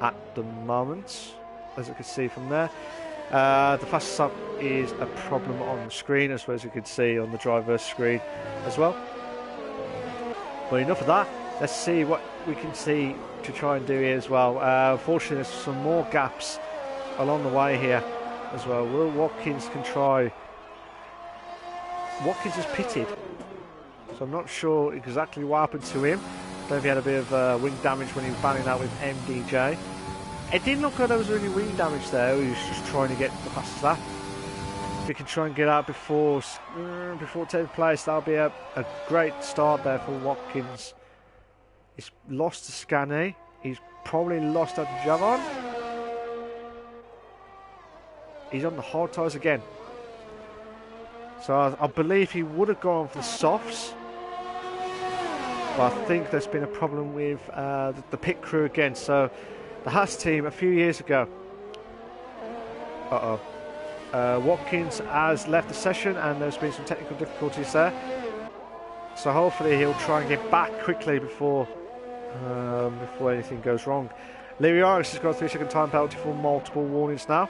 at the moment, as you can see from there. The fastest lap is a problem on the screen, as well as you can see on the driver's screen as well. But enough of that. Let's see what we can see to try and do here as well. Unfortunately, there's some more gaps along the way here as well. Will Watkins can try. Watkins is pitted, so I'm not sure exactly what happened to him. I don't know if he had a bit of wing damage when he was battling out with MDJ. It didn't look like there was any wing damage there. He was just trying to get the fastest lap. If he can try and get out before 10th place, that'll be a great start there for Watkins. He's lost to Scanny. He's probably lost out to Javon. He's on the hard tyres again. So I believe he would have gone for the softs. But I think there's been a problem with the pit crew again. So the Haas team a few years ago. Watkins has left the session and there's been some technical difficulties there. So hopefully he'll try and get back quickly before anything goes wrong. Lyrionics has got a 3-second time penalty for multiple warnings now.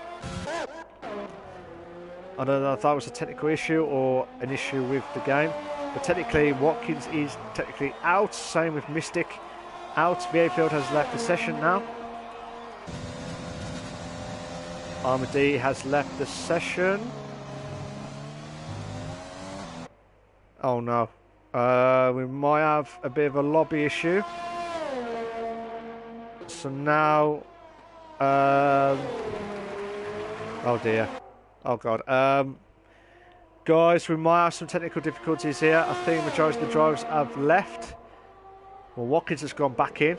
I don't know if that was a technical issue or an issue with the game, but technically Watkins is technically out. Same with Mystic, out. V8 Field has left the session now. Armady has left the session. Oh no, We might have a bit of a lobby issue. So now... oh dear. Oh god. Guys, we might have some technical difficulties here. I think the majority of the drivers have left. Well, Watkins has gone back in.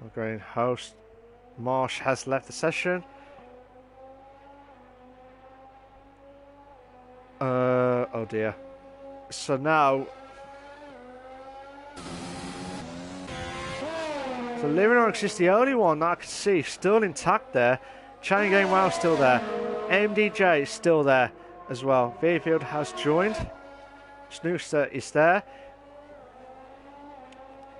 We're going host. Marsh has left the session. Oh dear. So now... So Limonix is the only one that I can see still intact there. Channing Game Wow still there. MDJ is still there as well. Vierfield has joined. Snooster is there.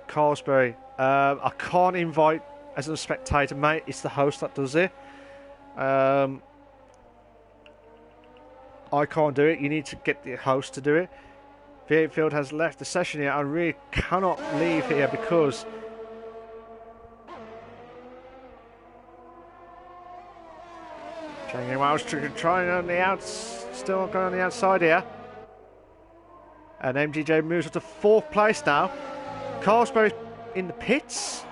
Carlsbury. I can't invite as a spectator, mate. It's the host that does it. I can't do it. You need to get the host to do it. Vierfield has left the session here. I really cannot leave here because... Channing Wells trying on the outs, still going on the outside here. And MDJ moves up to 4th place now. Carlsbury in the pits.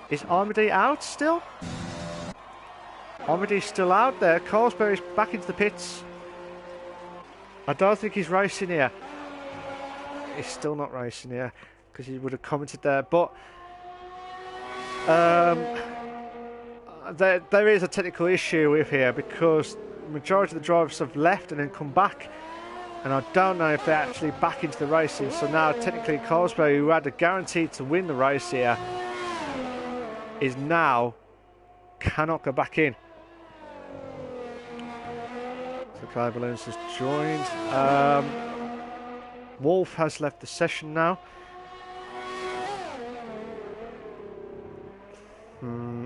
Is Armady out still? Armady's still out there. Carlsbury's back into the pits. I don't think he's racing here. He's still not racing here because he would have commented there. But there is a technical issue with here because the majority of the drivers have left and then come back, and I don't know if they're actually back into the racing. So now technically Carlsbury, who had a guarantee to win the race here, is now cannot go back in. So Kai Balloons has joined. Wolf has left the session now.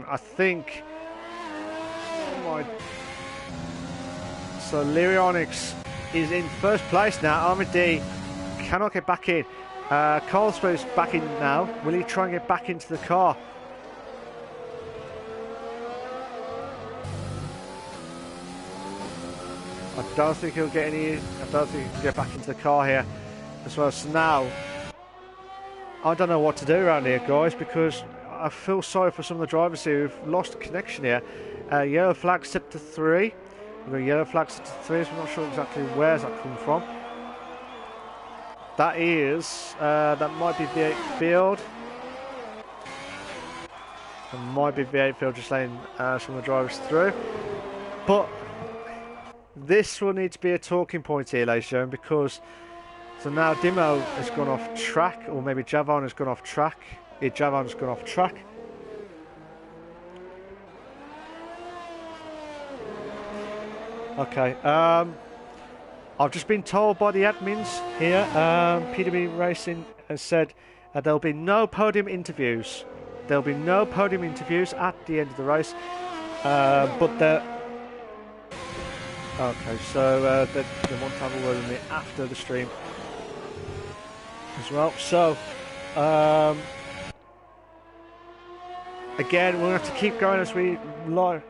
I think... So Lyrionics is in 1st place now. Armady cannot get back in. Carlsbury's back in now. Will he try and get back into the car? I don't think he'll get any... I don't think he can get back into the car here as well. So now, I don't know what to do around here, guys, because I feel sorry for some of the drivers here who've lost connection here. Yellow flag set to 3. We've got yellow flag set to 3, so I'm not sure exactly where's that come from. That is... that might be V8 field. That might be V8 field just letting some of the drivers through. But this will need to be a talking point here, ladies and gentlemen, because... So now Dimo has gone off track, or maybe Javon has gone off track. Yeah, Javon's gone off track. Okay, I've just been told by the admins here, PW Racing has said there'll be no podium interviews. There'll be no podium interviews at the end of the race, but the... Okay, so they want to have a word with me after the stream as well. So, again, we'll have to keep going as we live.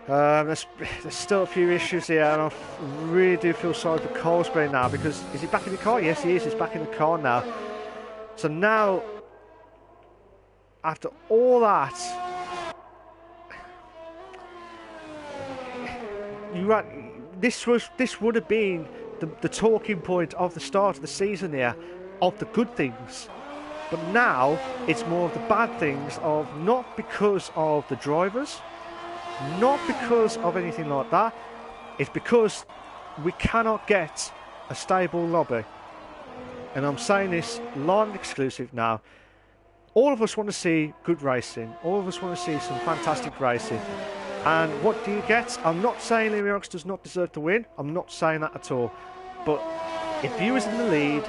There's still a few issues here, and I really do feel sorry for Carlsbury now, because is he back in the car? Yes, he is. He's back in the car now. So now, after all that, this would have been the talking point of the start of the season here, of the good things. But now it's more of the bad things, of not because of the drivers, not because of anything like that. It's because we cannot get a stable lobby. And I'm saying this live and exclusive now. All of us want to see good racing. All of us want to see some fantastic racing. And what do you get? I'm not saying Lyrics does not deserve to win. I'm not saying that at all. But if you was in the lead,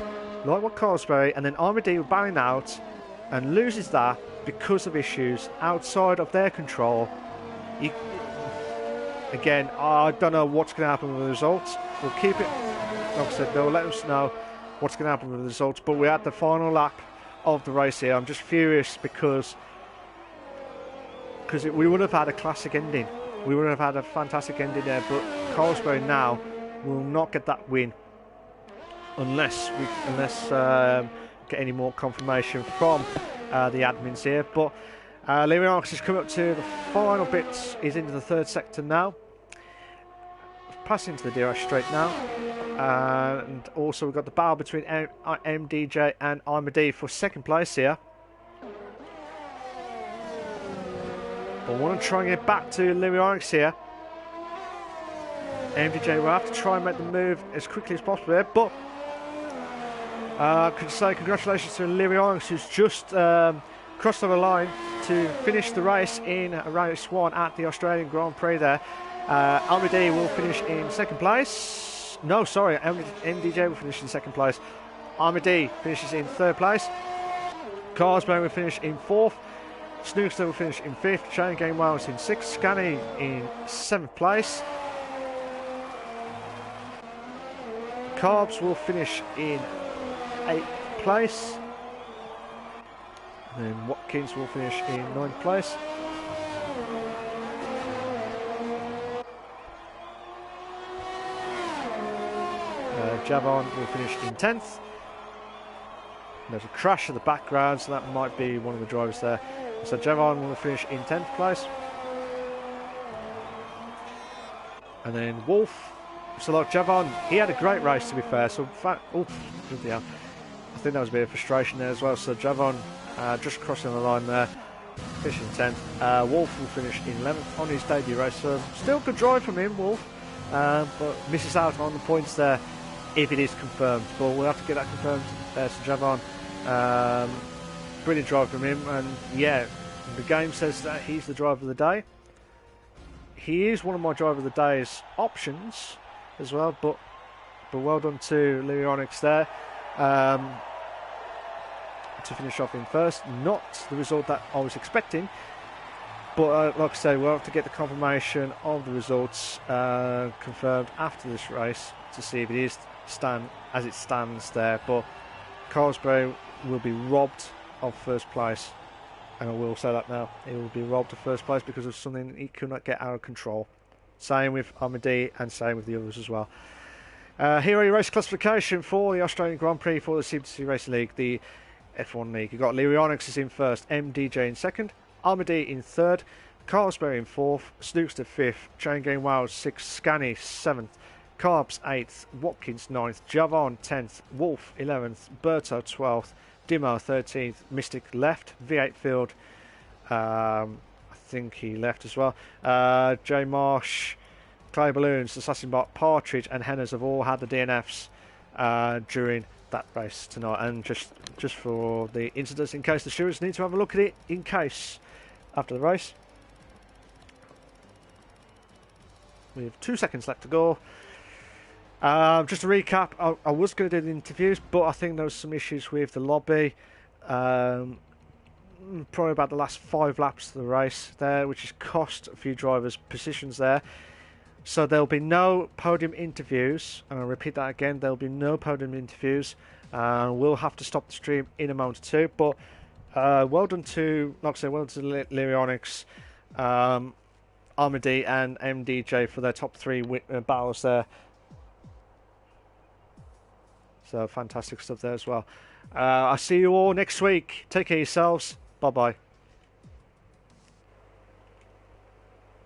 like what Carlsbury, and then Armady were bowing out and loses that because of issues outside of their control, again, I don't know what's going to happen with the results. We'll keep it, like I said, they'll let us know what's going to happen with the results. But we're at the final lap of the race here. I'm just furious because because we would have had a classic ending. We would have had a fantastic ending there, but Carlsberg now will not get that win unless get any more confirmation from the admins here. But Leonarx has come up to the final bits. He's into the third sector now. Passing into the DRS straight now. And also we've got the battle between MDJ and Armady for second place here. But I want to try and get back to Leonarx here. MDJ will have to try and make the move as quickly as possible here, but I could say congratulations to Leonarx, who's just crossed over the line to finish the race in race 1 at the Australian Grand Prix there. Armady will finish in second place. No, sorry, MDJ will finish in second place. Armady finishes in third place. Carlsberg will finish in fourth. Snookster will finish in fifth. Shane Game Wales in sixth. Scanny in seventh place. Carbs will finish in 8th place. And then Watkins will finish in 9th place. Javon will finish in 10th. There's a crash in the background, so that might be one of the drivers there. So Javon will finish in 10th place. And then Wolf. So like Javon, he had a great race to be fair. So I think that was a bit of frustration there as well. So Javon just crossing the line there, finishing 10th. Wolf will finish in 11th on his debut race. So still good drive from him, Wolf, but misses out on the points there if it is confirmed. But we'll have to get that confirmed. So Javon, brilliant drive from him, and yeah, the game says that he's the driver of the day. He is one of my driver of the day's options as well, but well done to Leonarx there to finish off in first. Not the result that I was expecting, but like I say, we'll have to get the confirmation of the results confirmed after this race to see if it is as it stands there. But Carlsberg will be robbed of first place, and I will say that now. He will be robbed of first place because of something he could not get out of control. Same with Armady and same with the others as well. Here are your race classification for the Australian Grand Prix for the CWC Racing League, the F1 League. You've got Leonarx is in first, MDJ in second, Armady in third, Carlsberg in fourth, Snookster fifth, Chain Game Wild sixth, Scanny seventh, Carbs 8th, Watkins 9th, Javon 10th, Wolf 11th, Berto 12th, Dimo 13th, Mystic left, V8 Field, I think he left as well. J Marsh, Clay Balloons, Assassin Bot, Partridge and Henners have all had the DNFs during that race tonight. And just for the incidents, in case the stewards need to have a look at it, in case after the race. We have 2 seconds left to go. Just to recap, I was going to do the interviews, but I think there was some issues with the lobby. Probably about the last 5 laps of the race there, which has cost a few drivers positions there. So there'll be no podium interviews, and I'll repeat that again, there'll be no podium interviews. We'll have to stop the stream in a moment or two, but well done to, like I say, well done to Leonarx, Armady and MDJ for their top 3 battles there. So fantastic stuff there as well. I'll see you all next week. Take care of yourselves. Bye bye.